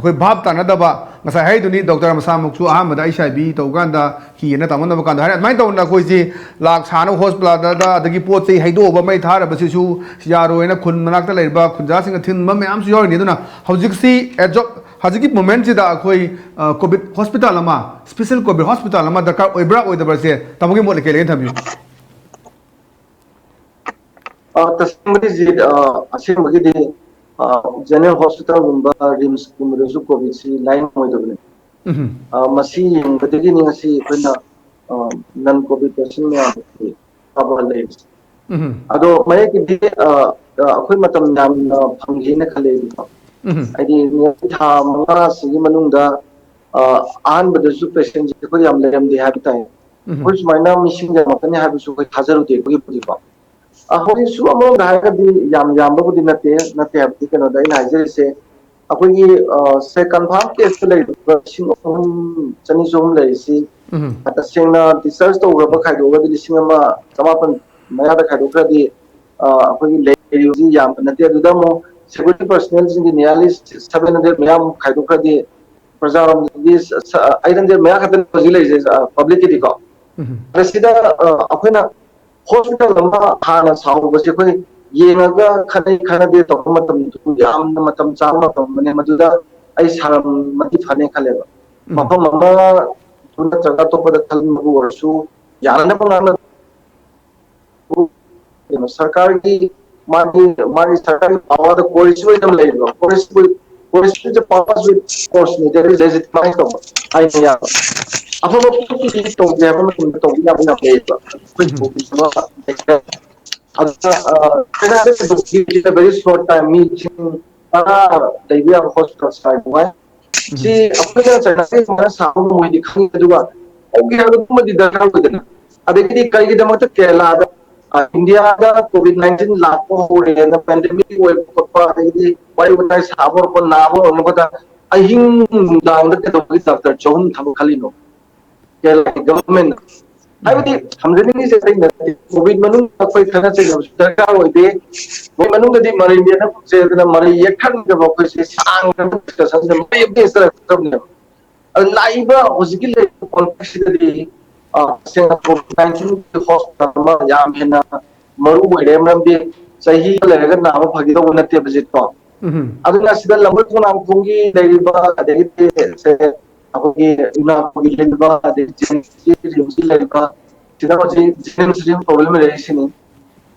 खोय भाब तानदबा ngasa hai duni doctor masa muksu ahmada HIV tawganda ki na tamon ba kanda hai mai tawna koi ji lak sano hospital da adagi pot sei haido ba mai thara ba su yaro ena khun manak ta leiba khunja sing thin ma myam su yor ni duna hojik si adjop hajiki moment ji da koi covid hospital ama special covid hospital ama dakar oibra oidabar se tamogi mo leke le thabi tasmari ji asin magi de general hospital gumba rims gumba su covid si line moi dobne masi badagi ni ngasi koina non covid patient me aba lives ado mai ki de akoi matam nam phangli na khale adi ni tha manga si manung da an bada su patient ji ko yam lerem de habitai koi maina missing da makani habi su ko thajaru de ko puri ba ahoy su amo ga di yam ba budi nate abdi kano dai Nigeria se akoi se confirm case le sing chani zom le si ata singna research to ga khai do ga di singama samapan maya da khai do ga di akoi le ji yam nate du da mo security personnel in the nearly 700 mayam khai do ga di prajaram di 800 maya khaten le publicity ko resida akoi na hospital lama hana sahu basi koi yengaga khana de to matam yam matam chama to mane maduda ai saram mati phane khaleba mapam mama tuna jaga to pada thal mu warsu yarana pangana sarkar ki mari sarkar power the police with them labor police the powers with force me there is legitimate to ai ya apa waktu itu to dia pun to dia punya labor ada very short time meeting dari hospital side why si apa yang saya nasi mana sahu mau dikhani juga oke aku cuma di dalam gitu ada kini kali kita mau Kerala ada India ada COVID-19 laku hari ini pandemi wave apa ini baru benar sabar pun nahu orang kata ahing dalam kita tu kita terjun thamu kali no Kerala government हाइबदी हमजनी से सही नहीं Covid मनुंग कोई खाना चाहिए दरकार होते वो मनुंग यदि मरी भी ना से ना मरी एक ठन के बकोई से सांग का डिस्कशन से मैं ये इस तरह सब ने लाइव हॉस्पिटल कॉन्टेक्स्ट यदि सिंगापुर 19 हॉस्पिटल में याम है ना मरु बड़े में भी सही लगेगा ना वो भागी तो उन्नति बजट को अदुना सिदा लंबे को नाम कोंगी लेरिबा देगी से आपकी इना कोई लेरिबा दे जिन लेरिबा सिदा को जिन प्रॉब्लम रही सिनी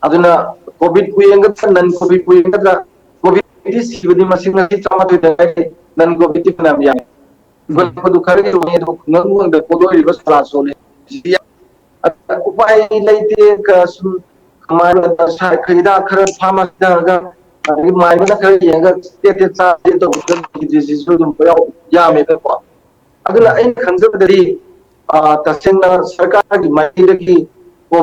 अदुना कोविड कुयंगा नन कोविड कुयंगा कोविड इस सिवदी मसिंग से चामा तो दे नन कोविड की नाम या गल को दुखारे तो ये तो नंगु द कोदो रिवर्स क्लास होले उपाय लेते का सु कमार सा खरीदा खर फार्मा दा माइबना खर येंगा ते चा तो डिजीज दum या मे को अदुला आई खंजबदरी तसेंना सरकार की माइदगी को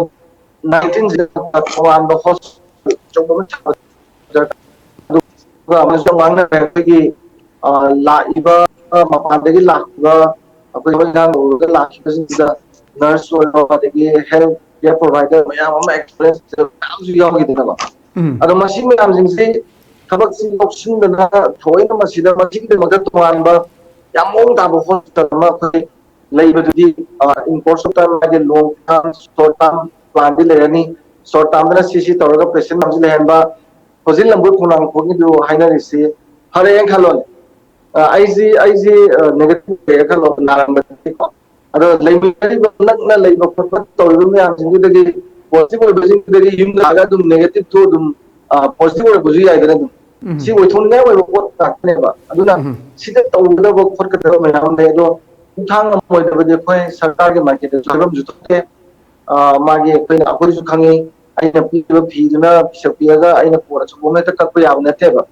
19 तवान द हॉस्पिटल चोबम अमसों मांगना है लाइबा मपादगी लाइबा अखोई होइनांग उरगा लाखिबसिंदा नर्स ओरबादगी हेल्थ केयर प्रोवाइडर मयाम अमा एक्सपीरियंस यामसु यावगिदना अदो मसी मयामसिंगसे थबकसिं लौसिंदना थोइना मसिदा मसिगि मगत तोंगानबा यामों ताबो हॉस्पिटल मा अखोई लेइबदुदी इन कोर्स ऑफ टाइम मागे long term short term plan दि लेरनी शॉर्ट टर्म दना सीसी तौरगा पेशेंट हमसि लेहनबा होजिल लंबु खुनांग खोगिदु हाइनरिसि हरे एं खलोन आईजी नेगेटिव पे खलो नारंबति को अदो लेइबदि नकना लेइब खप तौरगु मयामसिंगि पॉजिटिव ओइबसिंगि युम लागा दुम नेगेटिव तो दुम पॉजिटिव ओइबजु याइदना दुम सी ओइथोननाय ओइब पोट ताकनेबा अदुना सिदा तौगदब खोटकदब मयाम ले दो उठांग मोइदबदि खोय सरकार के मार्केट सबम जुतके मागे खोयना अखोइसु खंगे आइना पीबा फीदुना पिसपियागा आइना पोरा चोमे त कक्प याब नतेबा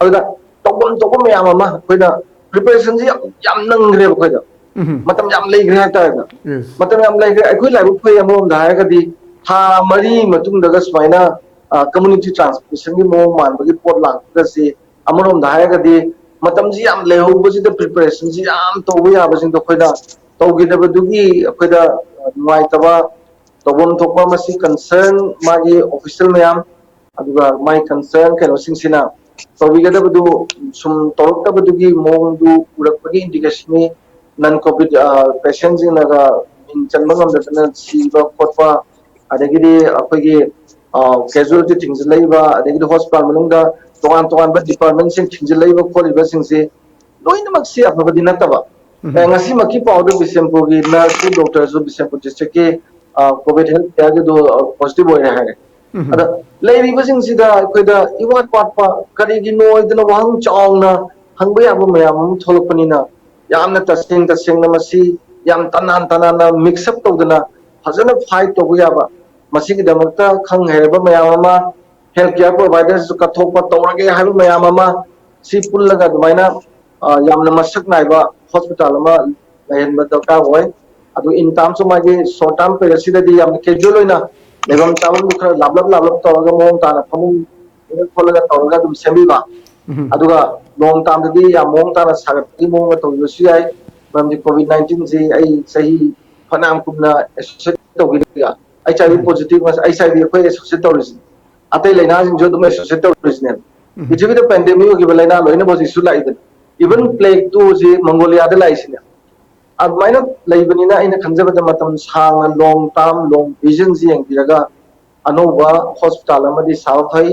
अदुदा तोबम मयाम अमा खोयना प्रिपरेशन जी याम नंगरे खोयदा मतम याम लेग्रे हातागा मतम याम लेग्रे अखोइ लाइब खोय अमोम दायगदि था मरी मतुंगदगा स्माइना कम्युनिटी ट्रांसमिशन की मो मानबगी पोट लांगदसि अमरोम दायगदि मतम जी याम लेहोबजिद प्रिपरेशन जी याम तोबो याबसिंग तो खोयदा तोगिदबदुगी खोयदा नुवाइतबा तोबम थोकबा मसी कंसर्न मागी ऑफिशियल मयाम अदुगा माई कंसर्न केनो सिंसिना तोबिगदबदु सुम तोरक्तबदुगी मोंगदु उरकपगी इंडिकेशन नन कोविड पेशेंट जिंगनागा इन चनमंगमदना सीबा खोटपा अदगिदि अखोगी कैजुअलिटी थिंगजलैबा अदगिदि हॉस्पिटल मनुंगा तोगान तोगान बा डिपार्टमेंट सिंग थिंगजलैबा खोलिबा सिंगसे लोइनमक से अफबदि नतबा ngasi maki powder bisempu gi nurse doctor so bisempu district ke covid health care ge do positive oi raha hai ada lei ri basing sida koida iwat pat pa kari gi no idna wang chaungna hangba ya bu mayam tholopani na yamna tasing na masi yam tanan na mix up tawdana fazana fight to ya ba masi gi damakta khang herba mayam ma health care providers ka thokpa tawrage ha bu mayam ma si pullaga dumaina yamna masak naiba hospital ma lain ba dawka hoy adu in terms of magi short term period sida di yam schedule oina lebam tawam khara lablab tawaga mong ta na phamu kholaga tawaga dum sembi ba aduga long term di yam mong ta na sagat ki mong to yusi ai bam di covid 19 ji ai sahi phanam kumna associate to gi ai HIV positive mas ai HIV ko associate to ris atai laina jing jo dum associate to ris ne ichibi the pandemic gi laina loina bos issue lai den even plague to ji Mongolia da laisina admaina laibani ina khanjabada matam sang long term long vision ji engiraga anova hospital amadi sawthai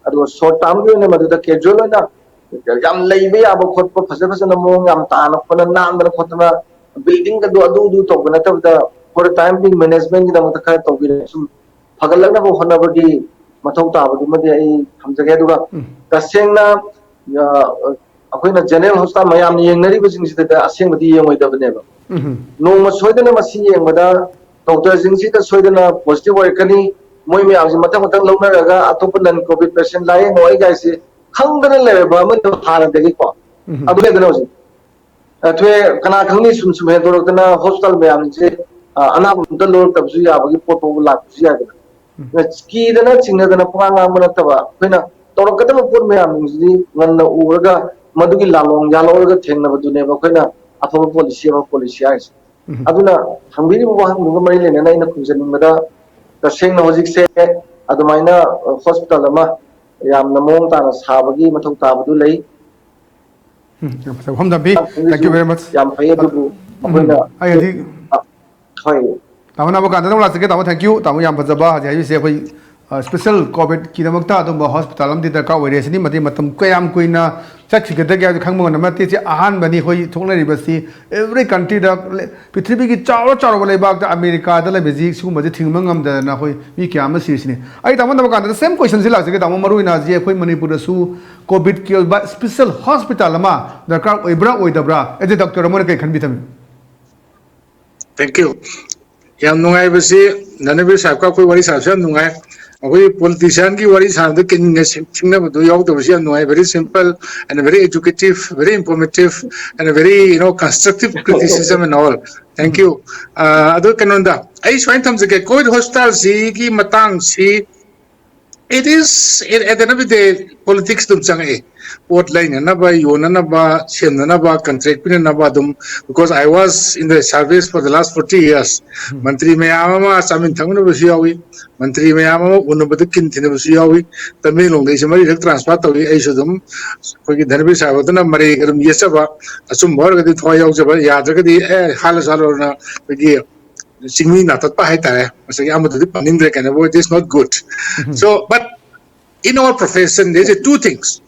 adu short term gi ne madu da casual na yam laibe aba khotpa phasa na mong yam ta na pona nam da khotna building ga do to bana ta da for time being management gi da mata kha to gi sum phagalna bo hona bagi mathau ta bagi madi ai khamjage duga tasengna अखोइना general hospital मयाम येंगनरी बसिंगसिदा असेंगबदी येंगोइदबनेबा नोंमा सोइदना मसी येंगबदा डॉक्टर जिंगसिदा सोइदना पॉजिटिव ओइकनी मोय मयामसि मथं मथं लौनरगा अतोप नन कोविड पेशेंट लाए मोय गाइसे खंगदना लेबा मन हारदगी को अदुले दनोसि अथवे कना खंगनी सुम हे दोरकना हॉस्पिटल मयामसे अनाबुद लोर तबसु याबगी पोटो लाकसु यागना स्कीदना चिंगदना पुंगा मनतबा खोइना तोरकदम पुर मयामसि ngana uraga madugi lalong yalorga thengnabadune bakoina afaba policy ais aduna hambiri wahang nuga mari lena na ina khunjaningada tasengna hojik se adumaina hospital ama yamna mong tana sabagi mathau tabadu lei Hamdabi, thank you very much. yam phai adu akoina ai adi thoi tamana ba kan la sake tamu thank you tamu yam phajaba ha ji se khoi special covid ki damakta adum hospital am di da ka oiresini mati matam kayam kuina chaksigada ga khangmo na mati che ahan bani hoi thokna ribasi every country da prithvi ki chaw le bak da America da le beji su ma ji thingmangam da na hoi mi kya ma sirsini ai tamana ba kan da same question sila sake tamu maru ina ji khoi manipur da su covid ki ba special hospital ma da ka oibra oidabra as a doctor mo kai khan bi tham thank you yam nungai basi nanabi sahab ka koi wari sahab sam nungai अखोई politician की वारी साथ किन्ने सिंगना बदो याव तो बसिया no very simple and very educative, very informative and very constructive criticism and all. Thank you. Ado kanonda. Ay swain tham se COVID hospital si ki matang si it is at the end of the day politics tum changai. What line na ba yona na ba shem na ba contract pin na ba dum because I was in the service for the last 40 years. Mantri mayama samin thangna basiyawi. Mantri mayama unabad kin thina basiyawi. Tamil long de samari transfer to ai sudum koi dhanbi sawadana mari garum yesaba asum bor gadi thoya jaba yad gadi hala salona bagi singmi natat pa hai tare asagi amadu panin de kana it is not good. So but in our profession there are two things.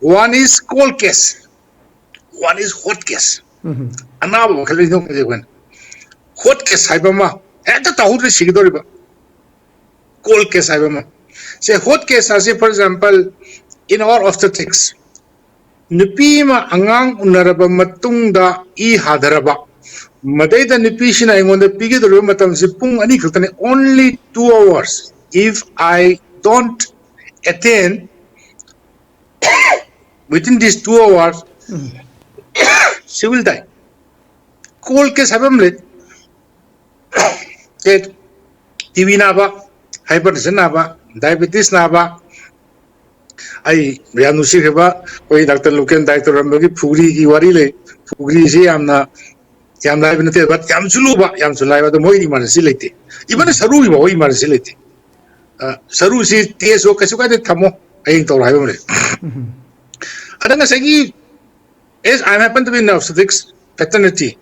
One is cold case, one is hot case. Another one, hot case, Haibama, at the Tahut Sigidoriba. Cold case, Haibama. Say hot case, as for example, in our obstetrics, Nipima Angang Unaraba Matunda E Hadaraba. Maday the Nipishina on the Piggy the Rumatam Zipung Anikutane only 2 hours. If I don't attain within these 2 hours, she will die. Cold case habamlet. TB naba, hypertension naba, diabetes naba. I Yanusi heba, koi Dr. Lucan Dr. Ramagi Puri ki warile, Puri si amna Yam Live, but Yamsuluba, Yamsulaiva, the Moidi Marsility. Even a Saru Marsility. Saru si TSO Kasuka de Tamo, I ain't all right. Adang segi is I happen to be in obstetrics paternity.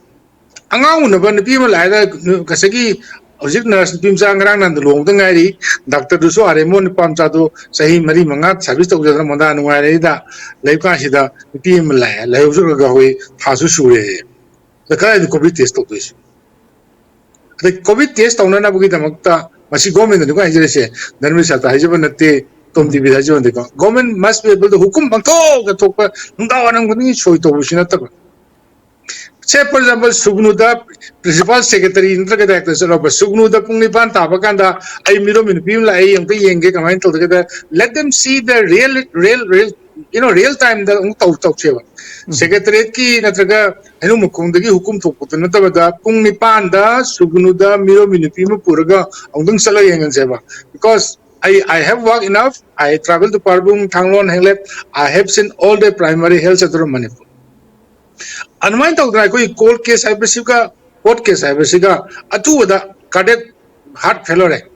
Angang na ba ni people either kasagi ojik nurse pim sa ngrang nan long tang ai doctor du so are mon pam cha do sahi mari manga service to jana monda nu ai da lai ka si da pim lai usu ga hoi tha su su re the kai COVID test to is the COVID test on na bugi damakta masi government ni ko ai jere se dharmi sa ta hajiban natte government must be able to hukum bangko the topa nundawanang kuni shoy to busina tak. Say for example Sugnuda principal secretary intra ka director of Sugnuda Pungnipan Tabakanda ay miro min pimla ay ang yenge kamay to let them see the real time the talk cheva. Secretary ki natraga ano mukundagi hukum to puto natabada Pungnipan da Sugnuda miro min pima puraga ang dung sala yengan seva because I have worked enough. I traveled to Parbung, Tanglon, Henglep. I have seen all the primary health center of Manipur. And my talk like cold case, I basica, hot case, I basica, a two with the cardiac heart failure.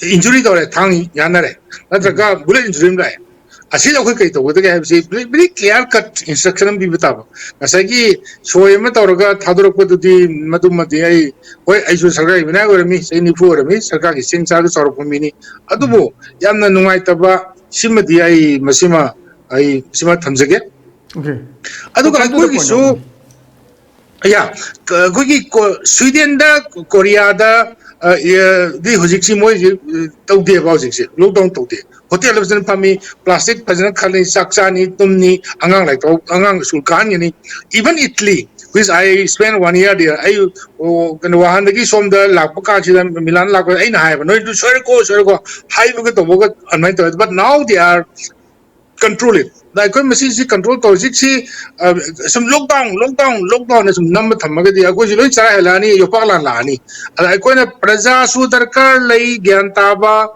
Injury to a tongue, yanare. That's a guy, bullet injury. I see the quick with the guy, very clear cut instruction be with up. Asagi, so I met Oraga, Tadroko to the Madumati, where I should survive when I were me, any poor me, Sakaki, Sing Charles or Pomini, Adubo, Yamna Numaitaba, Simati, Masima, I Sima Tamzage. Okay. Aduka, so, yeah, Sweden, Korea, the Hojiksi Moy, Taude about it, look down to it. Hotel represent Pami, plastic, President Kali, Saxani, Tumni, Angang like Angang Sulkani, even Italy, which I spent 1 year there. I can Wahandagi from the Lapakachi, Milan Laka, I have no to Serco, high look at the work on my third, but now they are controlling. Like when Mississippi control to some lockdown, some number Tamagadi, I was in Sarahani, Yopala Lani. I go in a Preza Sudarkar, Lay, Giantaba.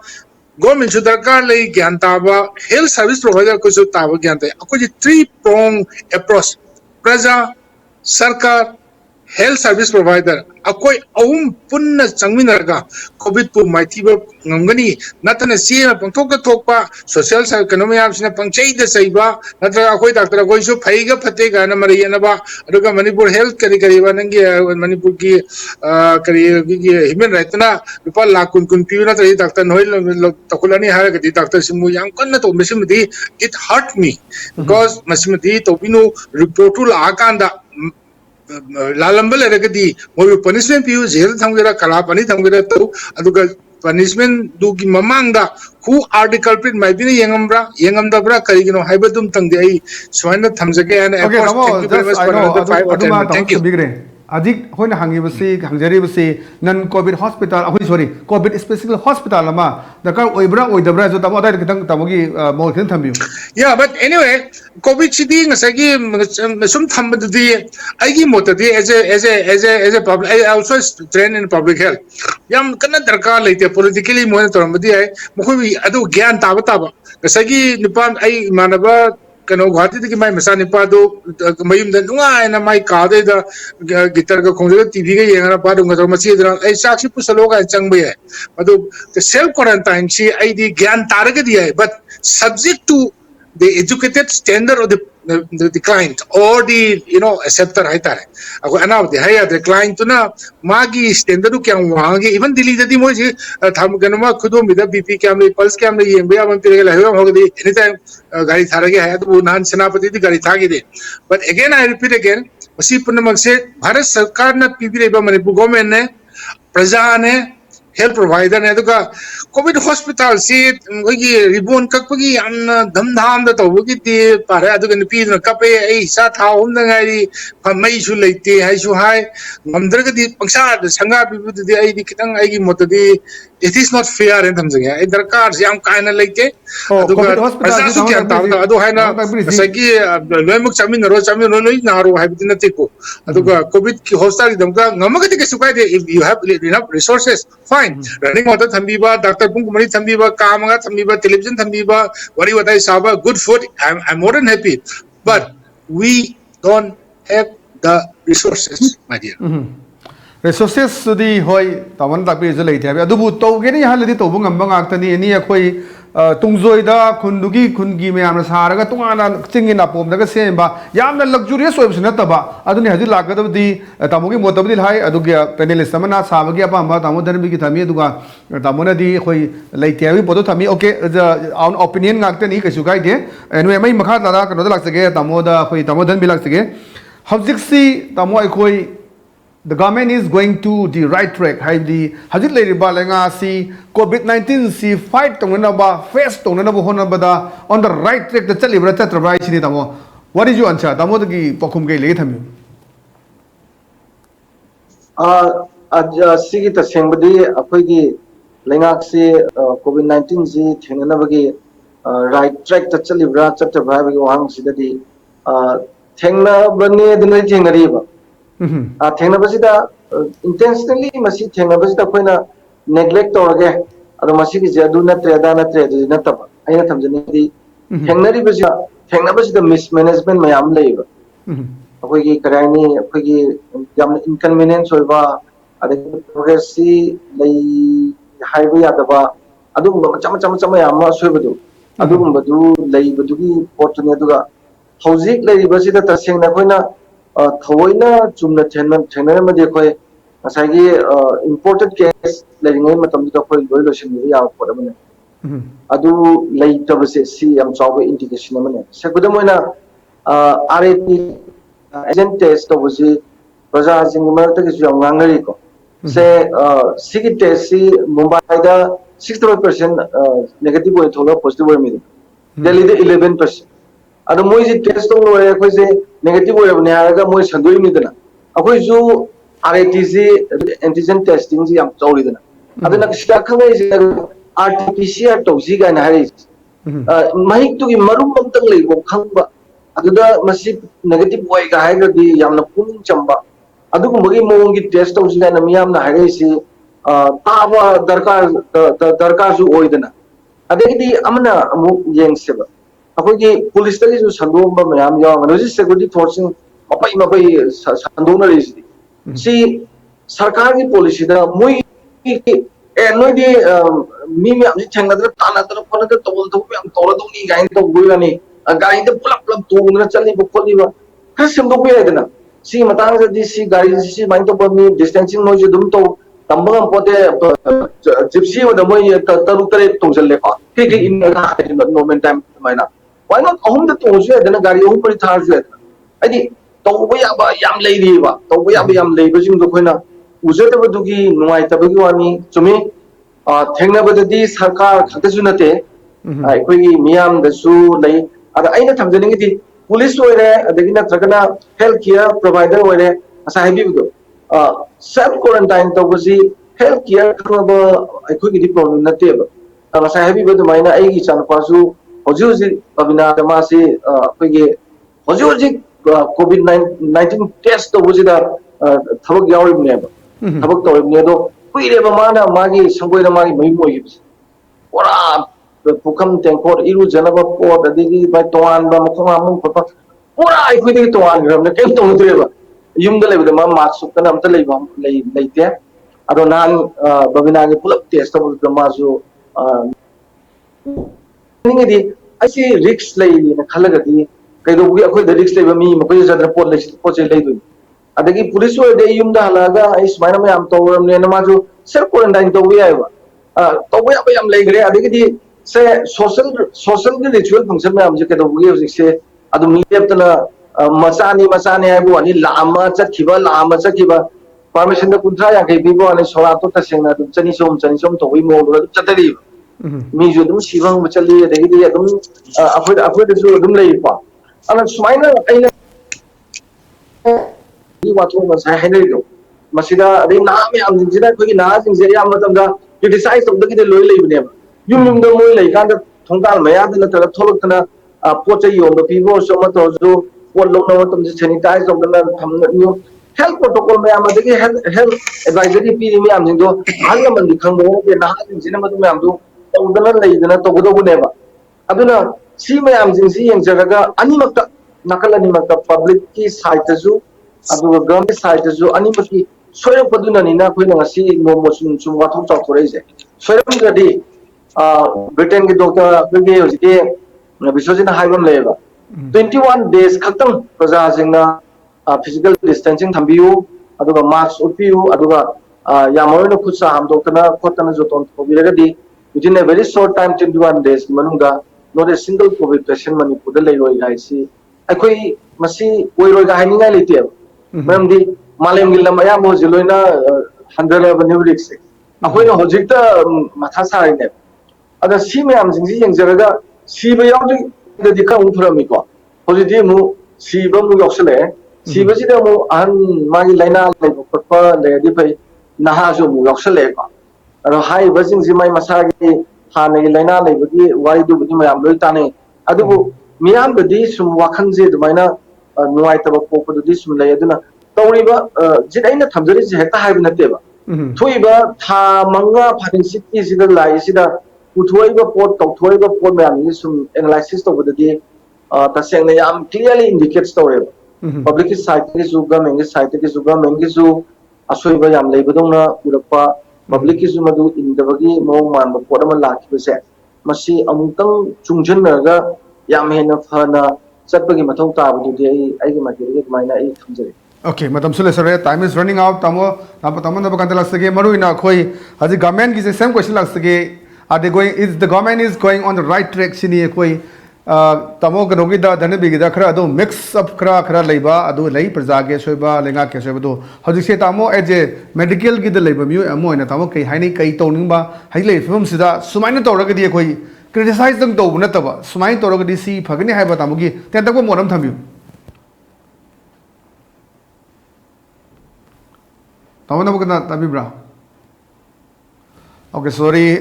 Government should darkarly Gyantaba, health service provider Kusutaba Gyanta. Akuji 3-prong approach. Praja, Sarkar, health service provider. Akoi punna Changminarga, COVID pu Maitiba Ngangani, Natana Sia, Pantoka Topa, social economy option, Panchay the Saiba, Natra Akoi Dr. Goiso, Paiga Patega, and Marianaba, Aduka Manipur Health Karikarivanangi, Manipuki, Himan Ratana, Rupal Lakun Kumpuna, Dr. Noel Takulani Haragati, Dr. Simu Yankana to Missimati, it hurt me because Massimati, Topino, Reprotul Akanda. Lalambal Regati, more punishment you, Zel Tangera, Kalapani Tangera, Aduka punishment do Mamanga, who are the culprit, might be Yangamdabra, Karigino, Hybatum Tangi, Swana Tamzaka, and Okay, thank you very much for another 5 or 10 minutes. Thank you. अजिक होने हंगीबसी हंगजरीबसी नन COVID hospital अखोई sorry COVID specific hospital अमा दरकार ओइब्रा ओइदब्रा जो तमो अदाय खितंग तमोगी मोल खितंग थंबियो Yeah, but anyway, COVID city ngasagi sum thambadi aigi motadi as a public, I also train in public health. Yam kana darkar leite politically monitor madi ai mukhui adu gyan taba taba ngasagi nipan ai manaba kano ghati ki mai masa nipa do mayum da dunga na mai ka de da gitar ga khongja tv ga yengana pa dunga so masi da ai saksi pusalo ga changbe hai adu the self quarantine si ai di gyan targa di hai but subject to the educated standard of the client or the acceptor hai tare ako ana de hai the client to na magi standard kya wange even delhi jadi mo ji tham ganama khudo mida bp camera pulse camera yembe am pire la ho gadi anytime gari thara ge hai to nan senapati di gari thagi de but again I repeat again masi punamak se bharat sarkar na pb leba manipur government ne praja ne health provider ne to ka covid hospital si gi ribon kakpagi amna dhamdham da tawgi ti pare adu ga nipi na kape ai sa tha hum da ngai mai su leite hai su hai ngamdra ga di pangsa sanga bi di ai di kitang ai gi mot di it is not fair in thamjang ai darkar si am kaina leite adu ga asa su kya ta adu hai na sagi loimuk chamin ro loi na ro hai bi na te ko adu ga covid ki hospital dam ka ngamaga de ke sukai de if you have enough resources fine running water thambiba doctor kumari thambiba kamaga thambiba television thambiba wari watai saba good food I'm more than happy but we don't have the resources my dear resources di hoi taman tapi je leite abi adubu to ge ni haladi to bungam banga tani ni akhoi tungzoi da khundugi khungi me amna saraga tungana chingin apom daga semba yamna luxurious oibsina taba aduni haju lagada di tamogi motabdi hai adugi panelist amana sabagi apamba tamo dharmi ki thami aduga tamona di khoi leite abi bodo thami okay own opinion ngakte ni kasu kai de anyway mai makha dara kano da lagsage tamo da khoi tamo dhan bi lagsage hawjiksi tamo ai khoi the government is going to the right track hai di hajit le riba lenga si covid-19 si fight tongna ba face tongna ba hona ba da on the right track the chalibra chatra chini tamo what is your answer tamo gi pokhum ge le thami sigi ta sengbadi akhoi gi lengak si covid-19 ji thengna ba gi right track ta chalibra chatra ba gi wang sidadi thengna bane dinai thengari ba थेंगनबसिदा intentionally मसी थेंगनबसिदा कोइना neglect तोरगे अदो मसी की जदु नत्रे दा नत्रे दि नतब आइना थमजनेदी थेंगनबसिदा मिसमैनेजमेंट मयाम लेबा अखोई की कराइनी अखोई की याम इनकन्वीनियंस होइबा अदे प्रोग्रेसी लई हाइबा यादबा अदुगुम मचा याम सोइबदु अदुगुम लेइबदुगी पोर्टने दुगा हौजिक लेइबसिदा तसेंगना कोइना थवोइना चुमना थेनर मदे कोइ असागी इंपोर्टेड केस लेरिंगै मतम द कोइ लोइ लोसिन या पोड मने अदु लेइतबसे सी एम चाव इंडिकेशन मने सेगुदमोइना आरएटी एजेंट टेस्ट तबसि प्रजा जिंग मरत के जु nganगरि को से सिगी टेस्ट सी मुंबई दा 60% नेगेटिव ओइ थोलो पॉजिटिव ओइ मि दिल्ली दे 11% अदो मोइ जे टेस्ट तो लोरे कोइ से नेगेटिव ओइ बने हारगा मोइ संदोइ मिदना अखोइ जु आरएटी जी एंटीजन टेस्टिंग जी हम चौरिदना अदना किसा खंगै जे आरटीपीसीआर तौजी गाना हारि महिक तुगी मरुम बंतंग लेबो खंबा अदुदा मसी नेगेटिव ओइ गा हाइगदि यामना पुनिंग चंबा अदुगुमगी मोंगी टेस्ट तौजी गाना मियामना हाइगैसि ताबा दरकार जु ओइदना अदेगदि अमना अमु येंगसेबा अखोगी पुलिस तगी जो संदोंबा मयाम याव नोजि सिक्योरिटी फोर्सिंग मपई संदोंना रेसि सी सरकार की पॉलिसी दा मोई ए नोइदि मी मयाम जि थंगदर तानादर फोनदर तोबल तो मयाम तोरदोंनी गाइन तो गुइलानी गाइन ते पुलप तोंगना चली बखोलिबा खा सेमदों बेदना सी मतांग जदि सी गाड़ी सी माइन तो बमी डिस्टेंसिंग नोइज दुम तो तंबंग पोते जिप्सी वदा मोई तरुक तरे तोंजले को के इन नोमेन टाइम माइना why not ahum da tongju adana gari ahum pari tharju adana adi tawba yaba yam leiriba tawba yaba yam leiba jing do khoina ujata badugi nuai tabagi wani chumi thengna badadi sarkar khatasu nate ai koi miyam da su lei ada aina thamjani gi police oire adagi na tragana health care provider oire asa hebi bido self quarantine tawbasi health care khaba akhoi gi problem nate ba sa habi ba dumaina ai gi chan pasu hoji hoji babina ma si akhoi gi hoji hoji covid 19 test tawbasi da thabak yawi ne ba thabak tawi ne do kuire ba mana magi sangoi da magi mai moi gi ora pukam tengkor iru janaba pot adigi ba toan ba mukha mum papa pura akhoi gi toan gram ne kem tong tre ba yum da lebi ma mask kana amta leite ado nan babina gi pulap test tabu da mazu ningi di asi risk lei na khalaga di kai do gi akhoi da risk lei ba mi ma koi jadra pot lei pot lei du adagi police wo de yum da halaga ai smaina ma am tawram ne na mazu self quarantine to wi ai ba to wi ba am lei gre adagi di se social gi ritual function ma am je ke do gi se adu mi leptana masani hai bu ani lama chatkiba permission da kuntra ya kai bi bo ani sora to ta sengna dum chani som to wi mo do chatari mi ju dum sibang chali de gi dum afoi de ju dum lei pa ana smaina aina ni wa to ma sai hai do masida de na me am jinjina ko gi na jing je ya matam da criticize to de loi lei ne yum da moi lei kan da thongkal maya da ta tholok kana pocha yom da pibo so ma to ju what look now to sanitize of the new health protocol me am the health advisory pi me am do hal man di khang mo ke na jin sin ma me am do to lei dana to go ne ba aduna si me am jin si yang jaga ani makta nakal ani makta public ki site ju adu government site ju ani maki soyo paduna ni na khoi na si no mo sum wa thok chau thore je soyo ga di britain ki doctor ge hoji ke bisojina haibam leba 21 days khatang praja jingna physical distancing thambiu aduga mask upiu aduga yamoino khutsa hamdokna khotana joton thobiraga di within a very short time 21 days manunga not a single covid patient manipur da leiroi gai si akhoi masi oiroi ga haninga lete mam di malem gilam aya mo jiloina 100 benefit se akhoi no hojikta matha sai ne ada si me am jingji yengjaraga si ba yaw di ka umthurami ko hojidi mu siba mu yoksale siba sida mu an magi laina le khotpa le di pai naha jo mu yoksale ko aro hai bajing ji mai masagi hana gi laina le bagi wari du bagi mayam loi tane adubu miyam badi sum wakhan je dumaina nuai taba ko di sum le aduna tawriba jidaina thamjari je hekta hai binate ba thuiba tha manga pharin city sida lai sida uthoiba pot tawthoiba pot mayam ni sum analysis to badi tasengna yam clearly indicates to public site ki ju government site ki ju government ki ju asoiba yam leibadongna urapa public ki ju madu indabagi mo man ba pot ama lakhi se masi amutang chungjannaga yam hena phana chatbagi mathau ta bu di ai gi magi gi maina ai thamjari Okay, madam sule sir, time is running out. Tamo na bakanta lagsage maru ina khoi haji government ki same question lagsage are they going is the government is going on the right track sini khoi tamo ganogi da dhane bigi da khara ado mix up khara leiba ado lei praja ge soiba lenga ke soiba do haji se tamo as a medical gi da leiba mi amo ina tamo kai haini kai toning ba hai lei film sida sumaina tawra ga di khoi criticize dang do na taba sumaina tawra ga di si phagni hai ba tamo gi ten tak ko moram thambiu tamo na bukana tabibra. Okay, sorry,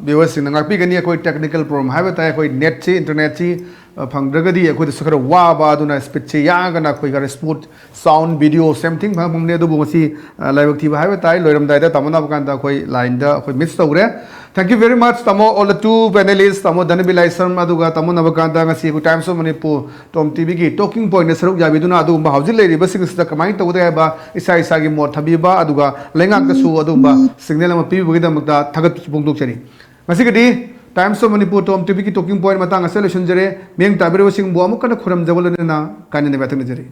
viewers, in the pigany, a technical problem. Have a koi net chi, internet chi, Pangragadi, a good sucker waba, duna spitchi yang, and a quick sport, sound, video, same thing. Pamune do Bumasi, live active, have a tie, Loram Data, Tamana Kanta, koi line the Miss Togre. Thank you very much, Tamo, all the two panelists, Tamo Danabil Isam, Maduga, Tamana Bakanta, see who times of Manipu, Tom TV, talking point, Saru Yaviduna, Adumba, Hauzil, Basing the command of Udaba, Isai Sagi Mor Tabiba, Aduga, Lenga Su Adumba, Signal of people with them. Tagat Pungduk Cheri. Masigadi, times of Manipur Tom Tibiki talking point Matanga solution jere, being Tabiru Sing Bomuka Kuram Javalana, Kanan Batanjeri.